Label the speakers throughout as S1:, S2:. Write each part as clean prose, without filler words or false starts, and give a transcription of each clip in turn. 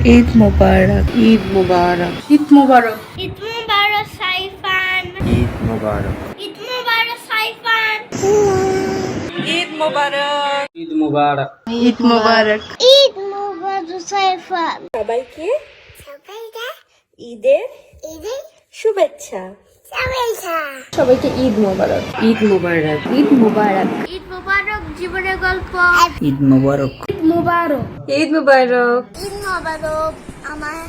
S1: ঈদ মোবারক, ঈদ মোবারক, ঈদ মোবারক,
S2: ঈদ মুবারক সাইফান।
S3: ঈদ মোবারক।
S2: ঈদ মুবারক সাইফান।
S1: ঈদ মোবারক,
S3: ঈদ মোবারক।
S1: ঈদ মোবারক।
S2: ঈদ মুবারক সাইফান।
S1: সবাইকে
S2: সবাইকে
S1: ঈদের
S2: ঈদের
S1: শুভেচ্ছা।
S2: শুভেচ্ছা।
S1: সবাইকে ঈদ মোবারক, ঈদ মোবারক, ঈদ মোবারক,
S2: ঈদ মুবারক জীবনের গল্প।
S3: ঈদ মোবারক।
S2: ঈদ মুবারক।
S1: ঈদ মোবারক,
S2: ঈদ মুবারক। আমার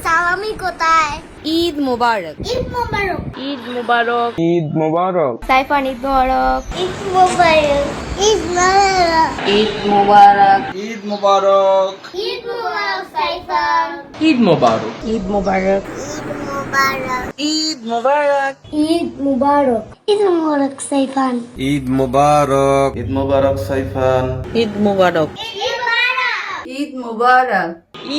S2: সালামি কোথায়?
S1: ঈদ মোবারক,
S2: ঈদ মুবারক।
S1: ঈদ মোবারক,
S3: ঈদ মোবারক।
S1: সাইফান ঈদ মোবারক,
S2: ঈদ মুবারক। ঈদ মুবারক।
S1: ঈদ মোবারক,
S3: ঈদ মোবারক।
S2: ঈদ মুবারক সাইফান।
S3: ঈদ মোবারক।
S1: ঈদ মোবারক,
S2: ঈদ মুবারক।
S1: ঈদ মোবারক,
S2: ঈদ মুবারক সাইফান।
S3: ঈদ মোবারক। ঈদ মোবারক সাইফান।
S1: ঈদ মোবারক,
S2: ঈদ মুবারক।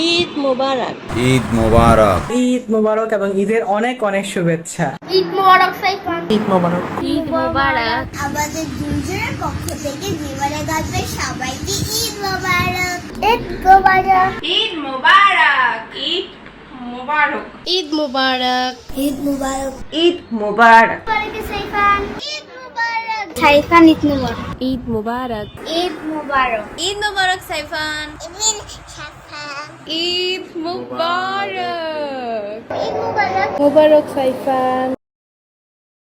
S1: ঈদ মোবারক,
S3: ঈদ মোবারক।
S4: ঈদ মোবারক এবং ঈদের অনেক অনেক শুভেচ্ছা।
S2: ঈদ মুবারক সাইফান।
S1: ঈদ মোবারক,
S2: ঈদ মুবারক। আমাদের দুজনের পক্ষ থেকে জীবনের গল্পে সবাইকে ঈদ মুবারক। ঈদ মুবারক।
S1: ঈদ মোবারক, ঈদ মোবারক,
S2: ঈদ মুবারক। ঈদ মুবারক।
S1: ঈদ মোবারক,
S2: মুবারক সাইফান। ঈদ মুবারক। সাইফান ঈদ মুবারক।
S1: ঈদ মোবারক,
S2: ঈদ মুবারক।
S1: ঈদ মোবারক সাইফান,
S2: ঈদ সাফান।
S1: ঈদ মোবারক,
S2: ঈদ মুবারক।
S1: মোবারক সাইফান,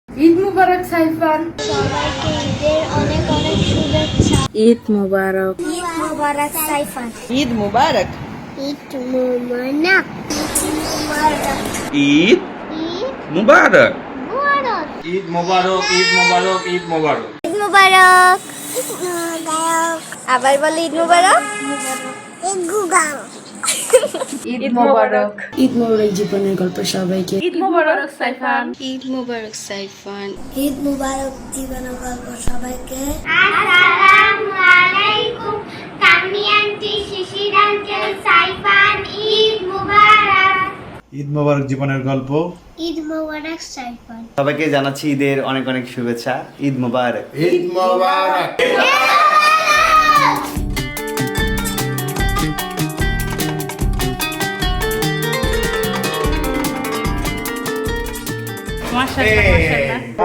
S1: ঈদ মোবারক সাইফান,
S2: সবাইকে ঈদের অনেক অনেক শুভেচ্ছা।
S1: ঈদ মোবারক,
S2: ঈদ মুবারক সাইফান।
S1: ঈদ মোবারক,
S2: ঈদ মুবারক। ঈদ মুবারক।
S3: ঈদ মোবারক।
S2: মুবারক।
S3: ঈদ মোবারক। ঈদ মোবারক। ঈদ মোবারক।
S2: ঈদ মুবারক। ঈদ মুবারক।
S1: আবার বলে ঈদ মোবারক,
S2: ঈদ মুবারক।
S1: ঈদ মোবারক,
S5: ঈদ মোবারক জীবনের গল্প সবাইকে।
S1: ঈদ মোবারক সাইফান,
S5: ঈদ মোবারক সাইফান।
S2: ঈদ মুবারক জীবনের গল্প সবাইকে। আসসালামু আলাইকুম কামি আন্টি, শিশির আঙ্কেল, সাইফান। ঈদ মুবারক।
S6: ঈদ মোবারক জীবনের গল্প।
S2: ঈদ মুবারক সাইফান।
S7: সবাইকে জানাচ্ছি ঈদের অনেক অনেক শুভেচ্ছা। ঈদ মোবারক।
S6: ঈদ মোবারক।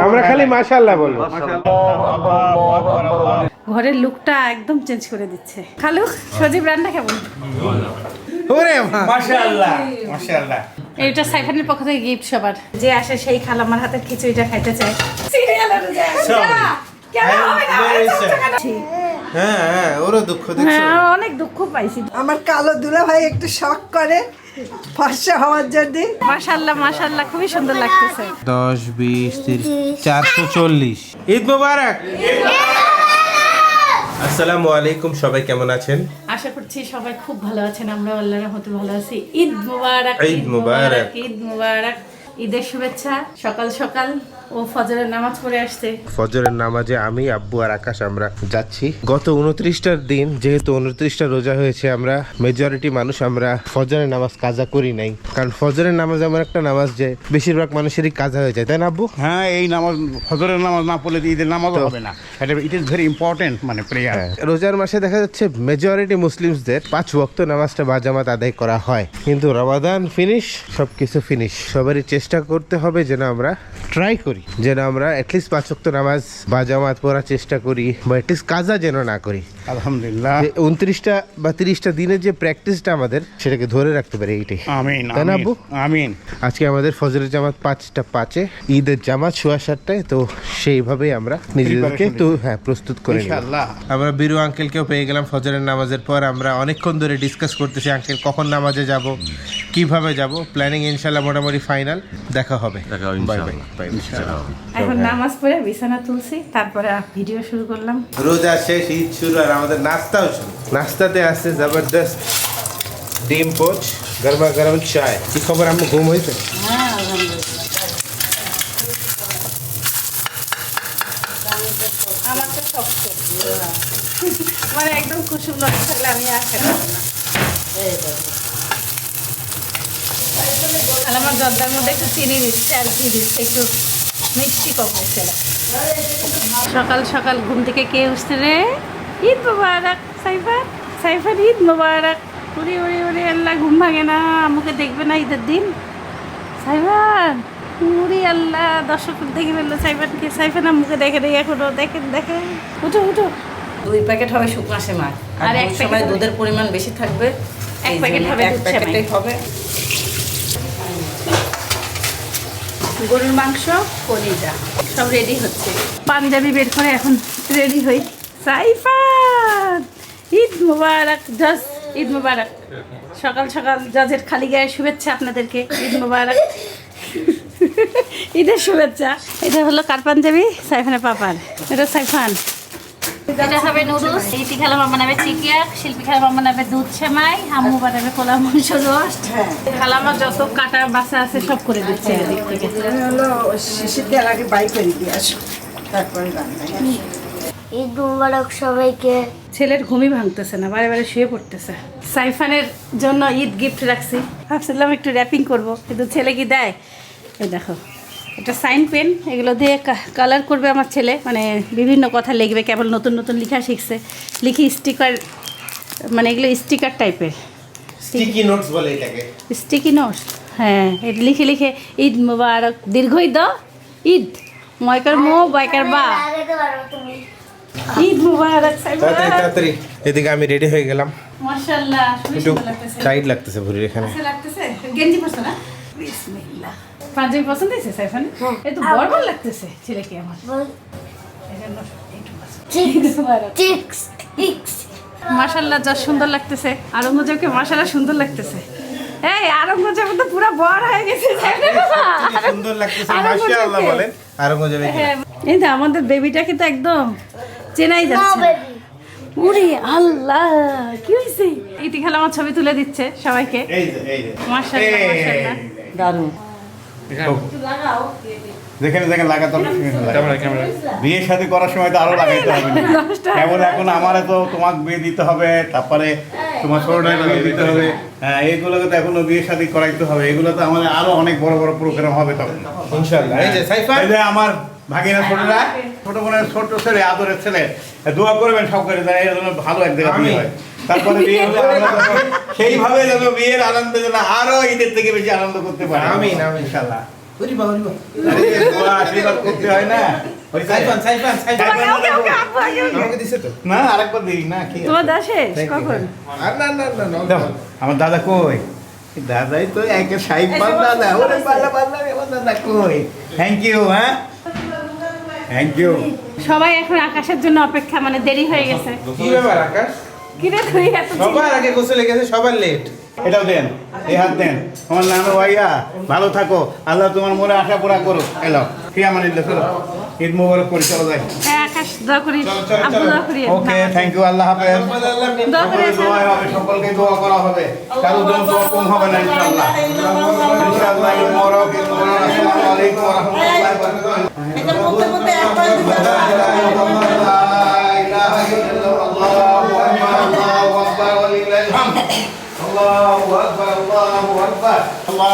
S8: আমরা খালি মাশাআল্লাহ বলবো।
S5: ঘরের লুকটা একদম চেঞ্জ করে দিচ্ছে। খালু সজীব রান্না কেমন?
S8: ওরে মাশাআল্লাহ মাশাআল্লাহ।
S5: এইটা সাইফানের পক্ষ থেকে গিফট সবার। যে আসে সেই খাল আমার হাতের খিচুড়িটা খাইতে চায়। সিরিয়াল
S8: হ্যাঁ হ্যাঁ, ওরও দুঃখ দেখছো।
S5: হ্যাঁ, অনেক দুঃখ পাইছি।
S9: আমার কালো দুলা ভাই একটু শখ করে ফর্সা হওয়ার জন্য।
S5: মাশাআল্লাহ মাশাআল্লাহ, খুবই সুন্দর লাগতেছে।
S8: 10 20 30 440। ঈদ মোবারক। আসসালামু আলাইকুম, সবাই কেমন আছেন?
S5: আশা করছি সবাই খুব ভালো আছেন। আমরা আল্লাহর রহমতে ভালো আছি। ঈদ মুবারক,
S8: ঈদ মুবারক।
S5: ঈদ মুবারক। ঈদের শুভেচ্ছা। সকাল সকাল ও ফজরের নামাজ পড়ে আসছে।
S8: ফজরের নামাজে আমি, আব্বু আর আকাশ আমরা যাচ্ছি। গত 29টার দিন যেহেতু 29টা রোজা হয়েছে, আমরা মেজরিটি মানুষ আমরা ফজরের নামাজ কাজা করি নাই। কারণ ফজরের নামাজ এমন একটা নামাজ যে বেশিরভাগ মানুষেরই কাজা হয়ে যায়, তাই না আব্বু?
S6: হ্যাঁ, এই নামাজ ফজরের নামাজ না পড়লে ঈদের নামাজও হবে না। এটা ইট ইজ ভেরি ইম্পর্টেন্ট, মানে প্রেয়ার।
S8: রোজার মাসে দেখা যাচ্ছে মেজরিটি মুসলিমসদের 5 ওয়াক্ত নামাজটা বাজামাত আদায় করা হয়, কিন্তু রমাদান ফিনিশ, সবকিছু ফিনিশ। সবারই চেষ্টা করতে হবে যেন আমরা ট্রাই করি, যেন আমরা অ্যাটলিস্ট 5 ওয়াক্ত নামাজ বাজামাত পড়ার চেষ্টা করি, বা অ্যাটলিস্ট কাজা যেন না করি।
S6: আলহামদুলিল্লাহ।
S8: 29টা বা 30টা দিনের যে প্র্যাকটিসটা আমাদের, সেটাকে ধরে রাখতে পারি, এইটাই।
S6: আমিন
S8: তাই না আব্বু?
S6: আমিন।
S8: আজকে আমাদের ফজরের জামাত 5টা 5-এ, ঈদের জামাত 7:15-টায়। তো সেইভাবেই আমরা নিজেদেরকে তো প্রস্তুত করে নিই।
S6: ইনশাআল্লাহ।
S8: আমরা বীরু আঙ্কেলকেও পেয়ে গেলাম ফজরের নামাজের পর। আমরা অনেকক্ষণ ধরে ডিসকাস করতেছি, আঙ্কেল কখন নামাজে যাব, কিভাবে যাব। প্ল্যানিং ইনশাআল্লাহ মোটামুটি ফাইনাল। দেখা হবে। Bye bye.
S5: এখন নামাজ পড়ে বিছানা তুলছি, তারপরে ভিডিও শুরু করলাম।
S8: রোজা শেষ, ঈদ শুরু, আর আমাদের নাস্তাও শুরু। নাস্তাতে আছে জবরদস্ত ডিম পোচ, গরমা গরম চায়। কি খবর আম্মু, ঘুম হয়েছে?
S5: হ্যাঁ আলহামদুলিল্লাহ। আমার তো শক্ত, মানে একদম কুসুম নষ্ট থাকলে আমি আর খেতে পারি না। আর আমার জর্দার মধ্যে একটু চিনি দিচ্ছে আর কি দিচ্ছে, একটু মিষ্টি কম হয়েছে। সকাল সকাল ঘুম থেকে কে উঠছে রে? ঈদ মোবারক সাইফান, সাইফান ঈদ মোবারক। ওরে ওরে ওরে আল্লাহ, ঘুম ভাঙে না, আমাকে দেখবে না ঈদের দিন সাইফান। ওরে আল্লাহ, দর্শক দেখে ফেললো সাইফানকে। সাইফান আম্মুকে দেখে নেই এখনো। দেখেন দেখেন, উঠো উঠো।
S1: 2 প্যাকেট হবে শুকনা সেমাই,
S5: আর
S1: আর
S5: এক
S1: এক সময়
S5: প্যাকেট
S1: দুধের পরিমাণ বেশি থাকবে।
S5: 1 প্যাকেট হবে
S1: এক
S5: দুধ সেমাই।
S1: প্যাকেটই হবে।
S5: গরুর মাংস, কলিজা সব রেডি হচ্ছে। পাঞ্জাবি বের করে এখন রেডি হই। সাইফান, ঈদ মুবারক জজ, ঈদ মুবারক। সকাল সকাল জজের খালি গায়ে শুভেচ্ছা আপনাদেরকে, ঈদ মুবারক, ঈদের শুভেচ্ছা। এটা হলো কার পাঞ্জাবি? সাইফানের পাপার। এটা সাইফান। এটা হবে নুডলস, ইতি খালামা বানাবে চিকিয়া, শিল্পী খালামা বানাবে দুধ সেমাই, আম্মু বানাবে কলা মাংস রোস্ট। খালামা যত কাটা বাসা আছে সব করে দিচ্ছে এদিক থেকে।
S9: আমি হলো শিশির তেল আগে বাই করে দিয়ে আসো, তারপরে রান্না।
S2: ঈদ মুবারক সবাইকে।
S5: ছেলের ঘুমই ভাঙতেছে না, বারে বারে শুয়ে পড়তেছে। সাইফানের জন্য ঈদ গিফট রাখছি, ভাবছিলাম একটু র্যাপিং করব, কিন্তু ছেলে কি দেয়। এই দেখো, এটা সাইন পেন, এগুলো দিয়ে কালার করবে আমার ছেলে, মানে বিভিন্ন কথা লিখবে, কেবল নতুন নতুন লেখা শিখছে। লিখি স্টিকার, মানে এগুলো স্টিকার টাইপের,
S8: স্টিকি নোটস বলে এটাকে।
S5: Sticky notes. হ্যাঁ, এটা লিখে লিখে ঈদ মুবারক, দীর্ঘই দ ঈদ, ময়কার মো বয়কার বা,
S2: লাগাতে পারো তুমি।
S5: ঈদ মুবারক সাইফান।
S8: তাড়াতাড়ি এদিকে আমি রেডি হয়ে গেলাম।
S5: মাশাআল্লাহ,
S8: একটু
S5: সুন্দর লাগতেছে।
S8: টাইট লাগতেছে ভুঁড়ির এখানে।
S5: আচ্ছা লাগতেছে। গেঞ্জি পছন্দ না? বিসমিল্লাহ। পাঞ্জাবি পছন্দ হয়েছে সাইফান? এই তো বড় বড় লাগতেছে ছেলেকে আমার। এজন্য একটু পছন্দ।
S2: টিক্স টিক্স।
S5: মাশাআল্লাহ, যা সুন্দর লাগতেছে। আরঙ্গজেবকে মাশাআল্লাহ সুন্দর লাগতেছে। এই আরঙ্গজেব তো পুরো বড় হয়ে গেছে সাইফান বাবা।
S8: সুন্দর লাগতেছে, মাশাআল্লাহ বলেন। আরঙ্গজেবে কি?
S5: হ্যাঁ, এই তো আমাদের বেবিটাকে তো একদম চেনাই যাচ্ছে না। ওরে আল্লাহ, কি হয়েছে? ইতি খালা আমার ছবি তুলে দিচ্ছে সবাইকে।
S6: এই যে এই যে
S5: মাশাআল্লাহ মাশাআল্লাহ।
S1: দারুণ।
S6: দেখেন দেখেন লাগাতে হবে। বিয়ের সাথে করার সময় তো আরো লাগাইতে হবে না। কেমন এখন আমারে তো তোমাকে বিয়ে দিতে হবে, তারপরে তোমার ছোটটাকে বিয়ে দিতে হবে। হ্যাঁ, এইগুলোকে তো এখনো বিয়ের সাথে করাইতে হবে। এগুলো তো আমাদের আরো অনেক বড় বড় প্রোগ্রাম হবে তখন
S8: ইনশাআল্লাহ। এই যে সাইফান,
S6: এই যে আমার ভাগিনা ছোটরা, ছোট বোনের ছোট ছেলে, আদরের ছেলে, দোয়া করবেন সব করে দেন, এর জন্য ভালো এক জায়গায় বিয়ে হয়। তারপরে বিয়ে হলে আমরা তখন সেইভাবে যেন বিয়ের আনন্দ যেন আরো ঈদের থেকে বেশি আনন্দ করতে পারি।
S8: আমিন, আমিন।
S6: ইনশাআল্লাহ।
S8: ওরে বাবা, ওরে বাবা।
S6: দোয়া আশীর্বাদ করতে হয় না?
S8: সাইফান, সাইফান, সাইফান।
S5: আগে
S8: আমাকে দিছে তো?
S6: না, আরেকবার দিই না, কি আছে?
S5: তোমার দাসে কখন?
S8: আর না না না না।
S6: দেখো, আমার দাদা কই? দাদাই তো একে সাইফান দাদা। ওরে বাবা বাবা, আমার দাদা কই? Thank you. হ্যাঁ, থ্যাংক ইউ।
S5: সবাই এখন আকাশের জন্য অপেক্ষা, মানে দেরি হয়ে গেছে।
S8: কি ব্যাপার আকাশ?
S5: কিরে তুই এত
S8: সবার আগে গোসলে গেছে, সবার লেট।
S6: এটাও দেন, এই হাত দেন। আমার নাম ভাইয়া, ভালো থাকো, আল্লাহ তোমার মনে আশা পুরা করো। এলো ফিয়ামানিল্লাহ, চলো ঈদ মোবারক করি, চলো যাই।
S5: হ্যাঁ, আকাশ দোয়া করি, আব্বু দোয়া করি।
S6: ওকে, থ্যাংক ইউ, আল্লাহ হাফেজ।
S5: দোয়া করে
S6: সকলে দোয়া হবে, সকলকে দোয়া করা হবে, কারো জন্য দোয়া কম হবে না ইনশাআল্লাহ। ইনশাআল্লাহ ঈদ মোবারক, ঈদ মোবারক। আসসালামু আলাইকুম ওয়া রাহমাতুল্লাহি ওয়া বারাকাতুহু।
S9: এটা বলতে বলতে একবার দিতে
S6: লা ইলাহা ইল্লাল্লাহ, আল্লাহু আকবার, আল্লাহু আকবার, ওয়া লিল্লাহিল হামদ। আল্লাহু আকবার, আল্লাহু আকবার।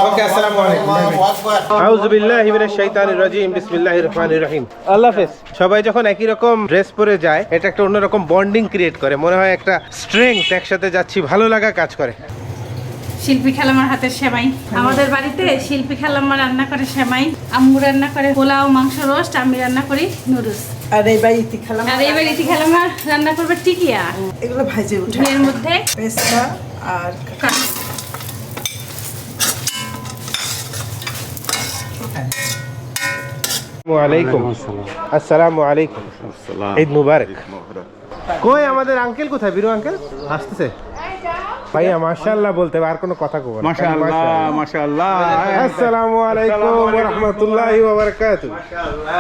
S8: ওকে, আসসালামু আলাইকুম।
S6: আল্লাহু আকবার।
S8: আউযু বিল্লাহি মিনাশ শাইতানির রাজিম। বিসমিল্লাহির রহমানির রহিম। আল্লাহ হাফেজ। সবাই যখন একই রকম ড্রেস পরে যায়, এটা একটা অন্যরকম বন্ডিং ক্রিয়েট করে, মনে হয় একটা স্ট্রেংথ, একসাথে যাচ্ছি, ভালো লাগা কাজ করে।
S5: শিল্পী খালামার হাতের সেমাই। আমাদের বাড়িতে শিল্পী খালাম্মা রান্না করে সেমাই, আম্মু রান্না করে পোলাও মাংস রোস্ট, আমি রান্না করি নুডলস।
S9: আর এইবার ইতি খালাম।
S5: আর এইবার ইতি খালাম্মা রান্না করবে টিকিয়া,
S9: এগুলো ভাজে উঠে
S5: এর মধ্যে
S9: পেস্তা আর
S8: আসসালামু আলাইকুম। ঈদ মুবারক। কই আমাদের আঙ্কেল কোথায়? বীরু আঙ্কেল আসতেছে? ভাইয়া মাশাআল্লাহ বলতে হবে, আর কোনো কথা কব না।
S6: মাশাআল্লাহ, মাশাআল্লাহ।
S8: আসসালামু আলাইকুম ওয়া রাহমাতুল্লাহি ওয়া বারাকাতুহু।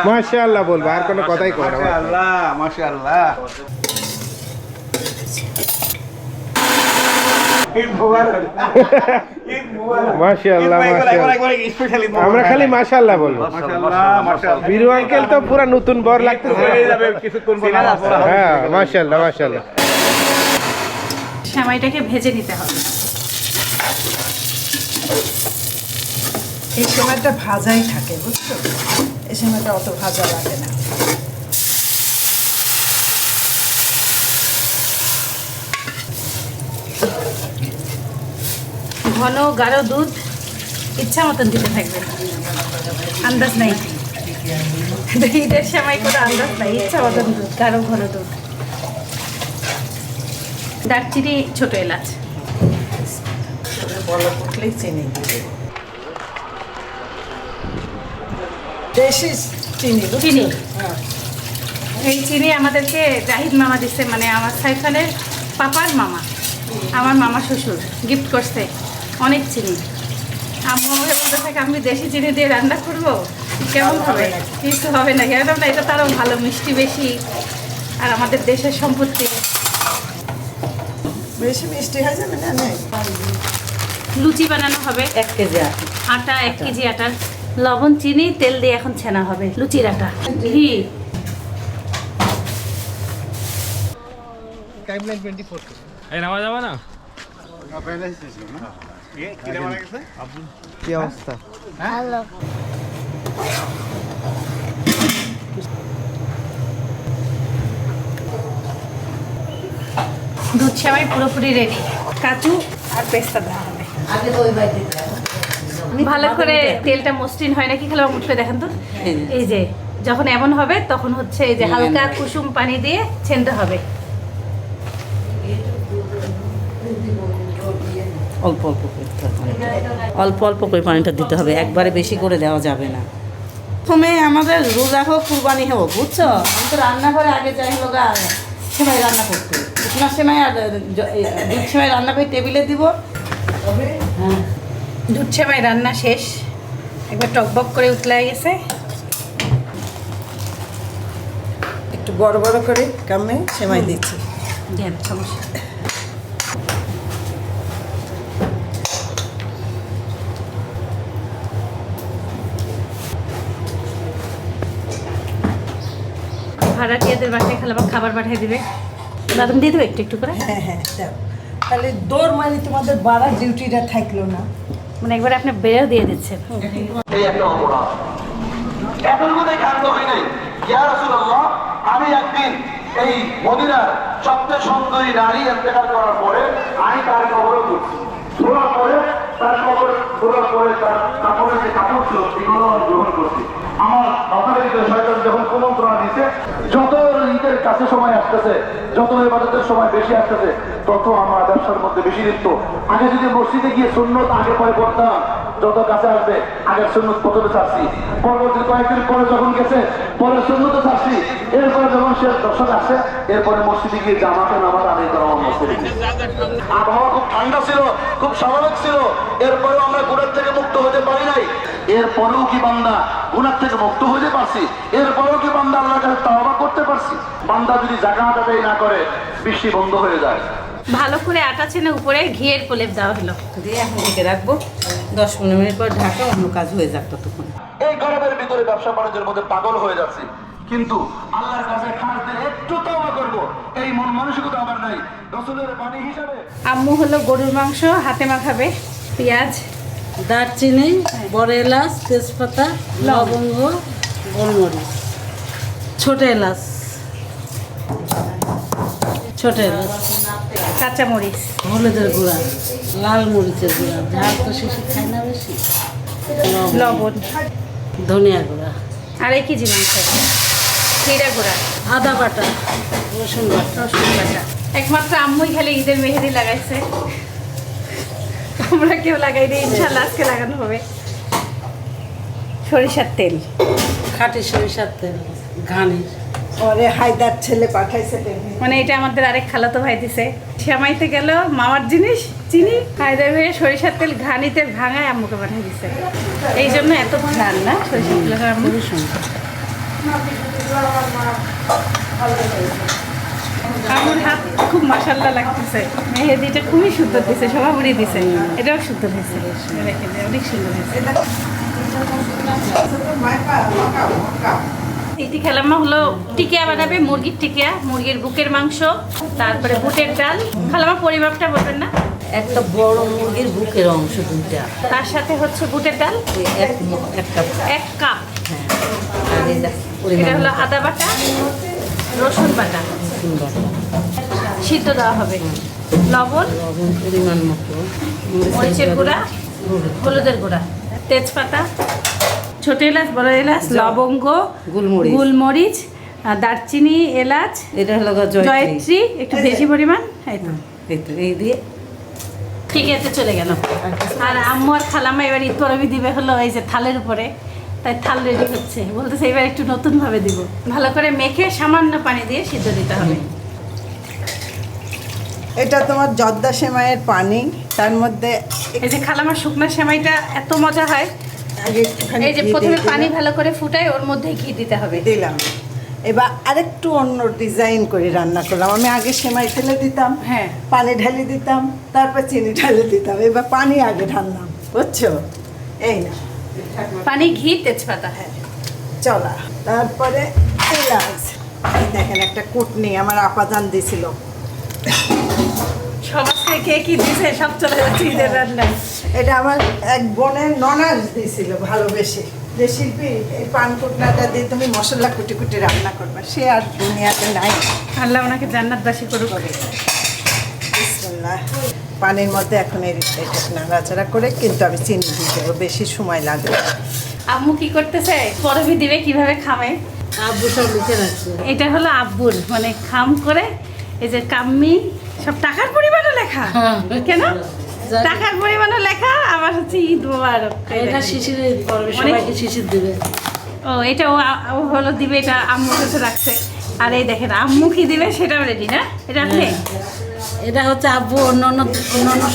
S8: মাশাআল্লাহ বলবে, আর কোনো কথাই কব না।
S6: মাশাআল্লাহ, মাশাআল্লাহ। ঈদ মুবারক। ঈদ মুবারক।
S8: মাশাআল্লাহ, মাশাআল্লাহ। আমরা খালি মাশাআল্লাহ বলবো।
S6: মাশাআল্লাহ, মাশাআল্লাহ।
S8: বীরু আঙ্কেল তো পুরা নতুন বর লাগতেছে।
S6: হয়ে যাবে কিছুক্ষণ পর।
S8: হ্যাঁ, মাশাআল্লাহ, মাশাআল্লাহ।
S5: সেমাইটাকে ভেজে নিতে হবে।
S9: এই সময়টা ভাজাই থাকে, বুঝছো? এই সময়টা অত ভাজা লাগে না।
S5: ঘন গাঢ় দুধ ইচ্ছা মতন দিতে থাকবেন, আন্দাজ নাই। ঈদের সময় কোনো আন্দাজ নাই, ইচ্ছা মতন দুধ, গাঢ় ঘন দুধ। দারচিনি, ছোট এলাচ।
S9: চিনি দেশি চিনি
S5: চিনি, এই চিনি আমাদেরকে জাহিদ মামা দিচ্ছে, মানে আমার সাইফানের পাপার মামা, আমার মামা শ্বশুর গিফট করছে অনেক চিনি। আম্মু আমাকে বলতে থাকে আমি দেশি চিনি দিয়ে রান্না করবো, কেমন হবে? কিছু হবে না, কেন না, এটা তারও ভালো, মিষ্টি বেশি, আর আমাদের দেশের সম্পত্তি।
S9: বেশি মিষ্টি হয়ে যাবে না?
S5: লুচি বানানো হবে
S1: 1 কেজি
S5: আটা, 1 কেজি আটা, লবণ, চিনি, তেল দিয়ে এখন ছেনা হবে লুচির আটা। ঘি,
S3: এই নামা যাবে না?
S8: কি অবস্থা?
S2: ভালো।
S5: দুধ সেমাই পুরোপুরি রেডি, কাজু আর পেস্তা দেওয়া হবে। ভালো করে তেলটা মসৃণ হয় নাকি খেলে উঠবে দেখেন তো। এই যে যখন এমন হবে তখন হচ্ছে এই যে হালকা কুসুম পানি দিয়ে ছেনতে হবে।
S1: অল্প অল্প করতে হবে, অল্প অল্প করে পানিটা দিতে হবে, একবারে বেশি করে দেওয়া যাবে না। প্রথমে আমাদের রোজা হোক কুরবানি হোক, বুঝছো, আমি তো রান্নাঘরে আগে যাই হলো গা সেমাই রান্না করতে, শুকনা সেমাই আর দুধ সেমাই রান্না করে টেবিলে দিব। হ্যাঁ,
S5: দুধ সেমাই রান্না শেষ, একবার টকবক করে উতলাই গেছে।
S9: একটু বড় বড় করে কামে সেমাই দিচ্ছি।
S5: দেন সমস্যা। ভাড়াটিয়াদের বাসায় খালাবা খাবার পাঠিয়ে দিবে, বাদাম দিয়ে দেবে একটু একটু করে।
S9: হ্যাঁ হ্যাঁ দাও। তাহলে দৌড় মানে তোমাদের বাড়ার ডিউটিটা থাকলো না।
S5: মানে একবার আপনি বেড়েও দিয়ে দিচ্ছেন।
S10: এই একটা অপরাধ এতটুকুতে ক্ষান্ত হয় নাই। ইয়া রাসূলুল্লাহ, আমি একদিন এই মদিনার সবচেয়ে সুন্দরী নারী ইন্তেকাল করার পরে আমি তার কবরে ঘুরছি, ঘোরার পরে তার কবর ঘোরার পরে তার কাপড়ের যে কাপড় ছিল সেগুলো গ্রহণ করছি। আমার আপনাদের ভিতরে শয়তান যখন কুমন্ত্রণা দিচ্ছে, যত ঈদের কাছে সময় আসতেছে, যত ইবাদতের সময় বেশি আসতেছে, তত আমার ব্যবসার মধ্যে বেশি লিপ্ত। আগে যদি মসজিদে গিয়ে সুন্নত আগে পরে পড়তাম, যত কাছে আসবে আগের সুন্নত প্রথমে ছাড়ছি, পরবর্তী কয়েকদিন পরে যখন গেছে পরে সুন্নত ছাড়ছি, এরপরে যখন সে দর্শক আসে এরপরে মসজিদে গিয়ে জামাতে নামাজ আদায় করা বন্ধ করে দিয়েছে। আবহাওয়া খুব ঠান্ডা ছিল, খুব স্বাভাবিক ছিল, এরপরেও আমরা গুনাহ থেকে মুক্ত হতে পারি নাই। এরপরেও কি বান্দা গুনাহ থেকে মুক্ত হতে পারছি? এরপরেও কি বান্দা আল্লাহর কাছে তাওবা করতে পারছি? বান্দা যদি যাকাত আদায় না করে বৃষ্টি বন্ধ হয়ে যায়।
S5: ভালো করে আটা ছেনে উপরে ঘিয়ের প্রলেপ দেওয়া হলো,
S1: দিয়ে এখন ঢেকে রাখবো 10-15 মিনিট পর ঢাকা, অন্য কাজ হয়ে যাক ততক্ষণ।
S10: এই গরমের ভিতরে ব্যবসা বাণিজ্যের মধ্যে পাগল হয়ে যাচ্ছে, কিন্তু আল্লাহর কাছে খাস দিলে একটু তওবা করব এই মন মানসিকতা আমার নাই। রাসূলের বাণী হিসাবে
S5: আম্মু হলো গরুর মাংস হাতে মাখাবে, পেঁয়াজ,
S1: দারচিনি, বড় এলাচ, তেজপাতা, লবঙ্গ, গোলমরিচ, ছোট এলাচ, ছোট এলাচ,
S5: কাঁচামরিচ,
S1: হলুদের গুঁড়া, লাল মরিচের গুঁড়া, ঝাল তো শিশি খায় না বেশি,
S5: লবণ,
S1: ধনিয়া গুঁড়া,
S5: 2.5 কেজি মাংস, জিরা গুঁড়া,
S1: আদা বাটা, রসুন বাটা।
S5: রসুন বাটা। একমাত্র আম্মুই খালি ঈদের মেহেদি লাগাইছে, আমরা কেউ লাগাই দিই, ইনশাল্লাহ আজকে লাগানো হবে। সরিষার তেল,
S1: খাঁটি সরিষার তেল, ঘানির।
S9: পরে হায়দার ছেলে পাঠাইছে টেবিলে।
S5: মানে এটা আমাদের আরেক খালাতো ভাই দিছে। সেমাইতে গেল মামার জিনিস চিনি, হায়দার ভাইয়ের সরিষার তেল ঘানিতে ভাঙায় আম্মুকে পাঠিয়ে দিছে, এই জন্য এত ঘ্রাণ না সরিষার তেলের। আম্মু আমার হাত খুব মাশাল্লাহ লাগতেছে, মেহেদিটা খুবই সুন্দর দিছে, সবাবুড়ি দিছে, এটাও সুন্দর হয়েছে, দেখেন অনেক সুন্দর হয়েছে। ইতি খেলাম্মা হলো টিকিয়া বানাবে, মুরগির টিকিয়া, মুরগির বুকের মাংস, তারপরে বুটের ডাল। খালামা পরিমাপটা বলবেন না?
S1: একটা বড় মুরগির বুকের অংশ দুইটা,
S5: তার সাথে হচ্ছে বুটের ডাল
S1: এক কাপ।
S5: 1 কাপ।
S1: হ্যাঁ, আর
S5: এটা হলো আদা বাটা, রসুন বাটা সিদ্ধ দেওয়া হবে, লবণ,
S1: পরিমাণ মতো
S5: মরিচের গুঁড়া, হলুদের গুঁড়া, তেজপাতা, ছোট এলাচ, বড় এলাচ, লবঙ্গ,
S1: গোলমরিচ।
S5: গোলমরিচ, দারচিনি, এলাচ,
S1: এটা হলো
S5: জয়ত্রী একটু বেশি পরিমাণ, এই তো
S1: এই দিয়ে
S5: ঠিক আছে চলে গেল। আর আম্মু আর খালাম্মা এবার ঈদ করবি দিবে হলো এই যে থালের উপরে, তাই থাল রেডি হচ্ছে, বলতেছে এবার একটু নতুনভাবে দিব। ভালো করে মেখে সামান্য পানি দিয়ে সিদ্ধ দিতে হবে।
S9: এটা তোমার জর্দা সেমাইয়ের পানি, তার মধ্যে
S5: এই যে খালামার শুকনো সেমাইটা এত মজা হয়।
S9: আগে একটুখানি
S5: এই যে
S9: ঘি
S5: প্রথমে
S9: দিয়ে
S5: পানি
S9: দিলাম।
S5: ভালো করে ফুটাই ওর মধ্যে ঘি দিতে হবে।
S9: দিলাম, এবার আরেকটু অন্য ডিজাইন করে রান্না করলাম। আমি আগে সেমাই ফেলে দিতাম,
S5: হ্যাঁ।
S9: পানি ঢালি দিতাম, তারপর চিনি ঢালি দিতাম, এবার পানি আগে ঢাললাম, বুঝছো? এই না
S5: পানি, ঘি, তেজপাতা, হ্যাঁ
S9: চলা, তারপরে এলাচ। এই দেখেন একটা কুটনি আমার আপাদান দিছিল,
S5: সবাই কে কি দিছে সব চলে যাচ্ছে ঈদের রান্নায়।
S9: এটা আমার এক বোনের ননাস দিছিল ভালোবেসে, যে শিল্পী এই পান কুটনাটা দিয়ে তুমি মশলা কুটি কুটি রান্না করবে, সে আর দুনিয়াতে নাই।
S5: আল্লাহ ওনাকে জান্নাতবাসী করুক।
S9: বিসমিল্লাহ। পানির মধ্যে এখন এটা নাড়াচাড়া করে কিন্তু আমি চিনি দিতে হবে, বেশি সময় লাগবে।
S5: আম্মু কি করতেছে, পরবি দিবে কিভাবে খামে।
S1: আব্বু সব লিখে রাখছে।
S5: এটা হলো আব্বুর মানে খাম করে, এই যে কাম্মি সব টাকার পরিমাণও লেখা। কেন টাকার পরিমাণও লেখা, আবার হচ্ছে ঈদ মোবারক।
S1: এটা শিশিরে পড়বে, সবাইকে শিশির দেবে।
S5: ও এটা ও হলো দিবে, এটা আম্মুর কাছে রাখছে। আর এই দেখেন আম্মু কি দিবে সেটাও রেডি না, এটা আপনি
S1: এটা হচ্ছে আব্বু অন্য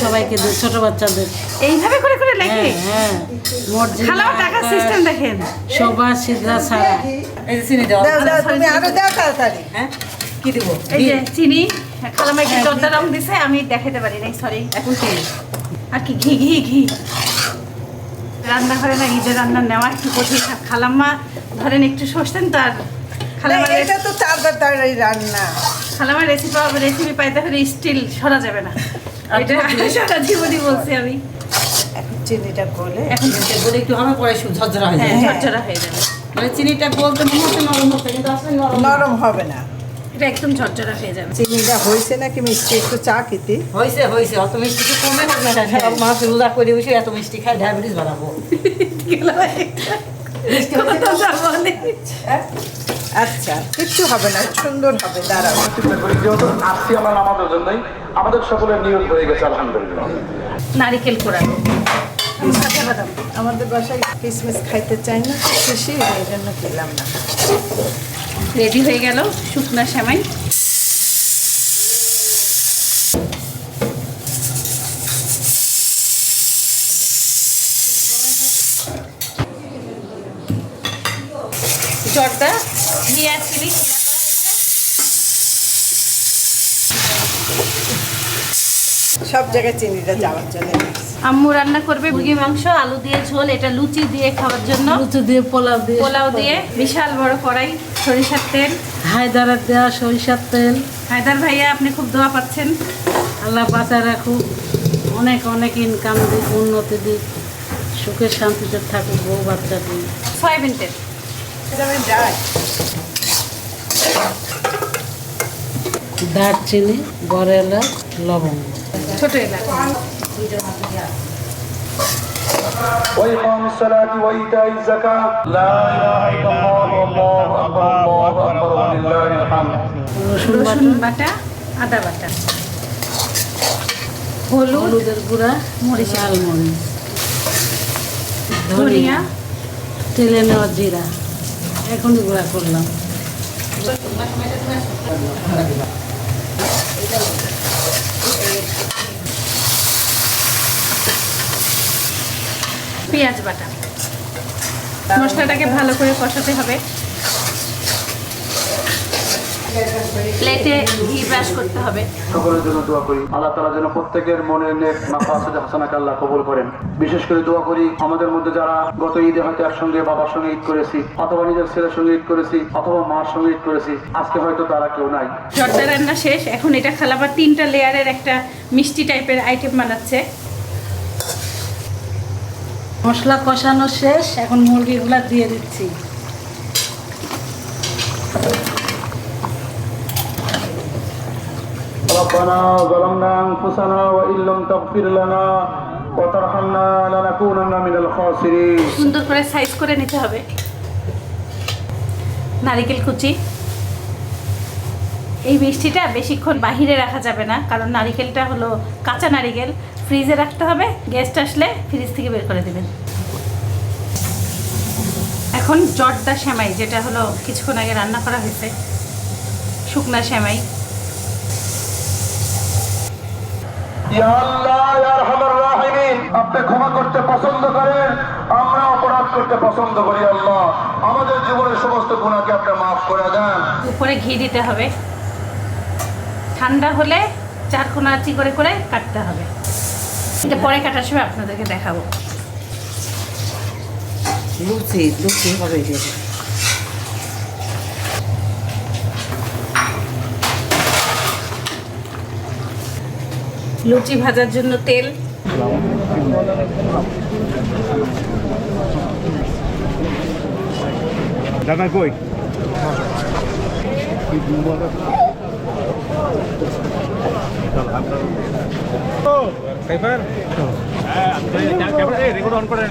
S1: সবাইকে দেয়, ছোট বাচ্চাদের।
S5: এইভাবে করে করে লেখে।
S1: হ্যাঁ
S5: খালাও টাকার সিস্টেম দেখেন।
S1: সবার সিদ্ধা ছাড়া। এই যে চিনি দাও।
S9: দাও দাও, তুমি আরো দাও তাড়াতাড়ি।
S1: হ্যাঁ কি দিব?
S5: এই যে চিনি, খালামা একটু জর্দা রং দিছে, আমি দেখাতে পারি নাই, সরি।
S1: এখন কি?
S5: আর কি ঘি ঘি ঘি। রান্নাঘরে না ঈদের রান্না নেওয়া একটু কঠিন। খালাম্মা ধরেন একটু সরতেন তো, আর খালাম্মা
S9: এটা তো তাড়াতাড়ি রান্না।
S5: খালাম্মার রেসিপি পাইতে হলে স্টিল সরা যাবে না। এটা সারা জীবনই বলছি আমি।
S9: এখন চিনিটা গলে
S5: এখন
S1: বলে একটু আমার পরে ঝরঝরা হয়ে
S5: হ্যাঁ
S1: যায়।
S5: ঝরঝরা হয়ে যাবে।
S1: মানে চিনিটা বলতে মনে হচ্ছে নরম হচ্ছে, কিন্তু আসলে নরম না।
S9: নরম হবে না।
S5: এটা একদম ঝরঝরা হয়ে যাবে।
S9: চিনিটা হয়েছে নাকি মিষ্টি একটু চা খেতে?
S1: হয়েছে অত মিষ্টি তো কমে হোক না, সব মাছ রোজা করে বসে এত মিষ্টি খাই ডায়াবেটিস বাড়াবো।
S5: কথা বলে।
S9: আচ্ছা কিচ্ছু হবে না, সুন্দর হবে, দাঁড়াও।
S10: যেহেতু আসছি আমরা আমাদের জন্যই, আমাদের সকলের নিয়ত হয়ে গেছে আলহামদুলিল্লাহ।
S5: নারিকেল কোড়ানো, কাঁচা বাদাম।
S9: আমাদের বাসায় কিসমিস খাইতে চাই না, খুশি এই জন্য খেলাম না।
S5: রেডি হয়ে গেল শুকনা সেমাই। জর্দা, ঘি আর চিনি খিরা করা হয়েছে।
S9: সব জায়গায় চিনিটা যাওয়ার জন্য।
S5: আম্মু রান্না করবে মুরগি মাংস, আলু দিয়ে ঝোল, এটা লুচি দিয়ে খাওয়ার জন্য।
S1: লুচি দিয়ে
S5: পোলাও দিয়ে বিশাল বড় কড়াই, সরিষার তেল,
S1: হায়দারের দেওয়া সরিষার তেল।
S5: হায়দার ভাইয়া আপনি খুব দোয়া পাচ্ছেন।
S1: আল্লাহ বাঁচায় রাখুক, অনেক অনেক ইনকাম দিক, উন্নতি দিক, সুখে শান্তিতে থাকুক, বউ বাচ্চা দিক।
S5: সয়াবিন তেল,
S1: দারচিনি, বড় এলাচ, লবঙ্গ,
S5: ছোট এলাচ।
S10: وإقام الصلاة وإيتاء الزكاة لا إله إلا الله والله أكبر الله أكبر ولله الحمد
S5: রসুন বাটা, আদা বাটা, হলুদ,
S1: হলুদের গুঁড়া,
S5: মরিচ,
S1: লাল মরিচ,
S5: ধনিয়া,
S1: তেলে নেওয়া জিরা, এখনই গুঁড়া করলাম।
S5: পেঁয়াজ বাটা। মশলাটাকে ভালো করে কষাতে হবে। প্লেটে ঘি ব্রাশ করতে হবে।
S10: সকলের জন্য দোয়া করি আল্লাহ তাআলা যেন প্রত্যেকের মনের নেক মাকাসিদ হাসানাকে আল্লাহ কবুল করেন। বিশেষ করে দোয়া করি আমাদের মধ্যে যারা গত ঈদে হয়তো একসঙ্গে বাবার সঙ্গে ঈদ করেছি, অথবা নিজের ছেলের সঙ্গে ঈদ করেছি, অথবা মার সঙ্গে ঈদ করেছি, আজকে হয়তো তারা কেউ নাই।
S5: জর্দা রান্না শেষ, এখন এটা খালাবার 3টা লেয়ারের একটা মিষ্টি টাইপের আইটেম বানাচ্ছে।
S1: মশলা কষানো শেষ, এখন মুরগিগুলা দিয়ে দিচ্ছি।
S10: ربنا ظلمنا أنفسنا وإن لم تغفر لنا وترحمنا لنكونن من الخاسرين
S5: সুন্দর করে সাইজ করে নিতে হবে। নারকেল কুচি, এই মিষ্টিটা বেশিক্ষণ বাহিরে রাখা যাবে না, কারণ নারকেলটা হলো কাঁচা নারকেল, ফ্রিজে রাখতে হবে। গেস্ট আসলে ফ্রিজ থেকে বের করে দেবেন। এখন জর্দা সেমাই, যেটা হলো কিছুক্ষণ আগে রান্না করা হয়েছে, শুকনা সেমাই।
S10: ইয়া আল্লাহ ইয়া আরহামার রাহিমিন, আপনি ক্ষমা করতে পছন্দ করেন, আমরা অপরাধ করতে পছন্দ করি। আল্লাহ আমাদের জীবনের সমস্ত গুনাহকে আপনি মাফ করে দেন।
S5: উপরে ঘি দিতে হবে। ঠান্ডা হলে চারকোনা আঁচি করে করে কাটতে হবে। এটা পরে কাটার সময় আপনাদেরকে দেখাবো।
S1: লুচি লুচি হবে যে
S5: লুচি ভাজার জন্য তেল,
S6: দাদা কই
S3: সাইফার হ্যাঁ ক্যামেরা রেকর্ড অন করে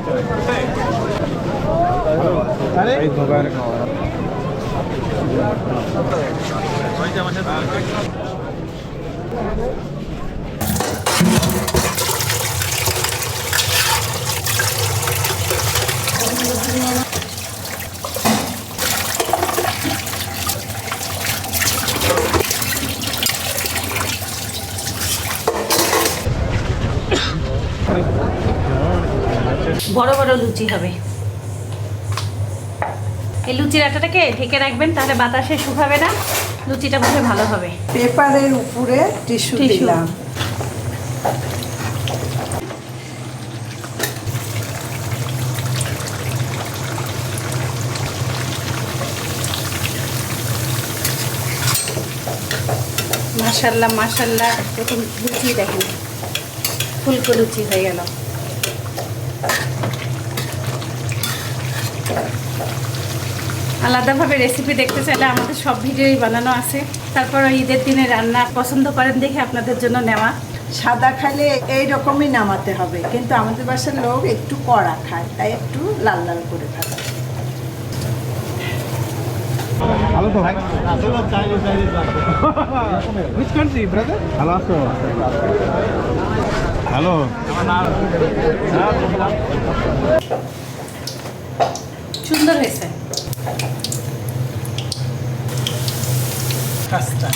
S5: বড় বড় লুচি হবে। এই লুচির আটাটাকে ঢেকে রাখবেন, তাহলে বাতাসে শুকাবে না, লুচিটা বুঝে ভালো হবে।
S9: পেপারের উপরে টিস্যু
S5: টিস্যু।
S9: দিলাম।
S5: মাশাল্লাহ মাশাল্লাহ, দেখুন লুচি দেখেন, ফুলকো লুচি হয়ে গেল। আলাদাভাবে রেসিপি দেখতে চাইলে আমাদের সব ভিডিওই বানানো আছে। তারপর ঈদের দিনে রান্না পছন্দ করেন দেখে আপনাদের জন্য নেওয়া।
S9: সাদা খাইলে এই রকমই নামাতে হবে, কিন্তু আমাদের বাসার লোক একটু কড়া খায়, তাই একটু লাল লাল করে খায়।
S6: ভালো তো ভাই হুইচ কান্ট্রি ব্রাদার ভালো আছো হ্যালো
S5: সুন্দর হয়েছে।
S9: কাজটা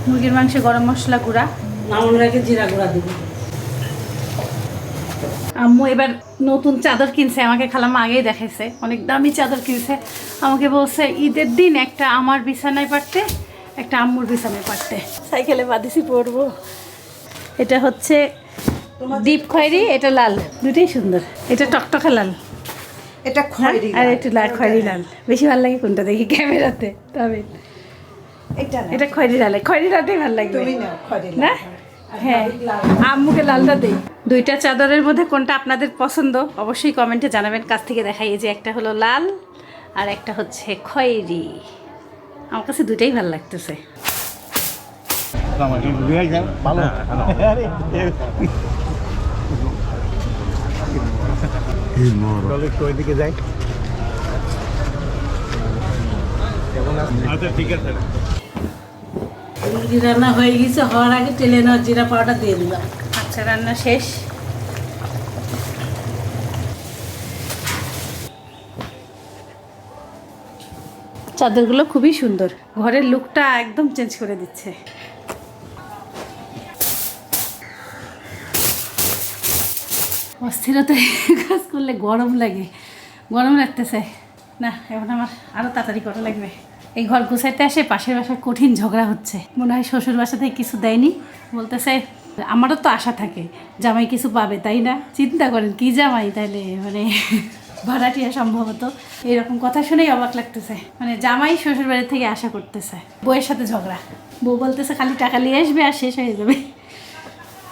S5: মুরগির মাংসে গরম মশলা গুঁড়া,
S1: নামন রেখে জিরা গুঁড়া দিব।
S5: আম্মু এবার নতুন চাদর কিনছে, আমাকে খালাম্মা আগেই দেখাইছে, অনেক দামি চাদর কিনছে। আমাকে বলছে ঈদের দিন একটা আমার বিছানায় পারতে, একটা আম্মুর বিছানায় পারতে। সাইকেলে বাঁধিছি পরবো। এটা হচ্ছে ডিপ খয়েরি, এটা লাল, দুটোই সুন্দর। এটা টকটকে লাল,
S9: এটা খয়েরি
S5: আর একটু লাল খয়েরি লাল। বেশি ভালো লাগে কোনটা দেখি ক্যামেরাতে? তবে
S9: এটা না,
S5: এটা খয়েরি লাল, খয়েরি লালটাই ভালো লাগবে
S9: তুমি নাও খয়েরি লাল।
S5: না? হ্যাঁ, আম্মুকে লালটা দেই। দুইটা চাদরের মধ্যে কোনটা আপনাদের পছন্দ অবশ্যই কমেন্টে জানাবেন। কাছ থেকে দেখাই, এই যে একটা হলো লাল আর একটা হচ্ছে খয়েরি। আমার কাছে দুইটাই ভালো লাগতেছে।
S6: ভালো ওইদিকে যাই। আচ্ছা ঠিক আছে।
S1: মুরগি রান্না হয়ে গেছে, হওয়ার আগে তেলে নেওয়া জিরা পাউডার দিয়ে দিলাম।
S5: আচ্ছা, রান্না শেষ। চাদরগুলো খুবই সুন্দর, ঘরের লুকটা একদম চেঞ্জ করে দিচ্ছে। অস্থিরতায় কাজ করলে গরম লাগে, গরম লাগতেছে না। এখন আমার আরও তাড়াতাড়ি করা লাগবে। এই ঘর গুছাইতে আসে পাশের বাসায় কঠিন ঝগড়া হচ্ছে। মনে হয় শ্বশুর বাসা থেকে কিছু দেয়নি, বলতেছে আমারও তো আশা থাকে জামাই কিছু পাবে, তাই না? চিন্তা করেন কি জামাই, তাইলে মানে ভাড়াটিয়া সম্ভবত। এরকম কথা শুনেই অবাক লাগতেছে, মানে জামাই শ্বশুর বাড়ি থেকে আশা করতেছে। বউয়ের সাথে ঝগড়া, বউ বলতেছে খালি টাকা নিয়ে আসবে আর শেষ হয়ে যাবে।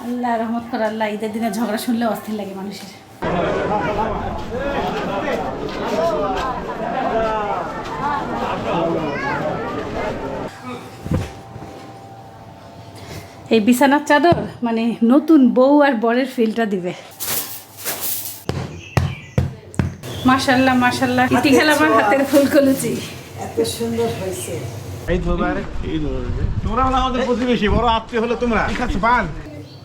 S5: আল্লাহ রহমত করে আল্লাহ, ঈদের দিনে ঝগড়া শুনলে অস্থির লাগে মানুষের। এই বিছানার চাদর মানে নতুন বউ আর বরের ফিলটা দিবে। মাশাল্লাহ মাশাল্লাহ, ইতি খেলা আমার হাতের ফুলকলুচি।
S9: এত সুন্দর হয়েছে।
S6: তোমরা হলো আমাদের প্রতিবেশী, বড় আত্মীয় হলো তোমরা। ঠিক আছে, পান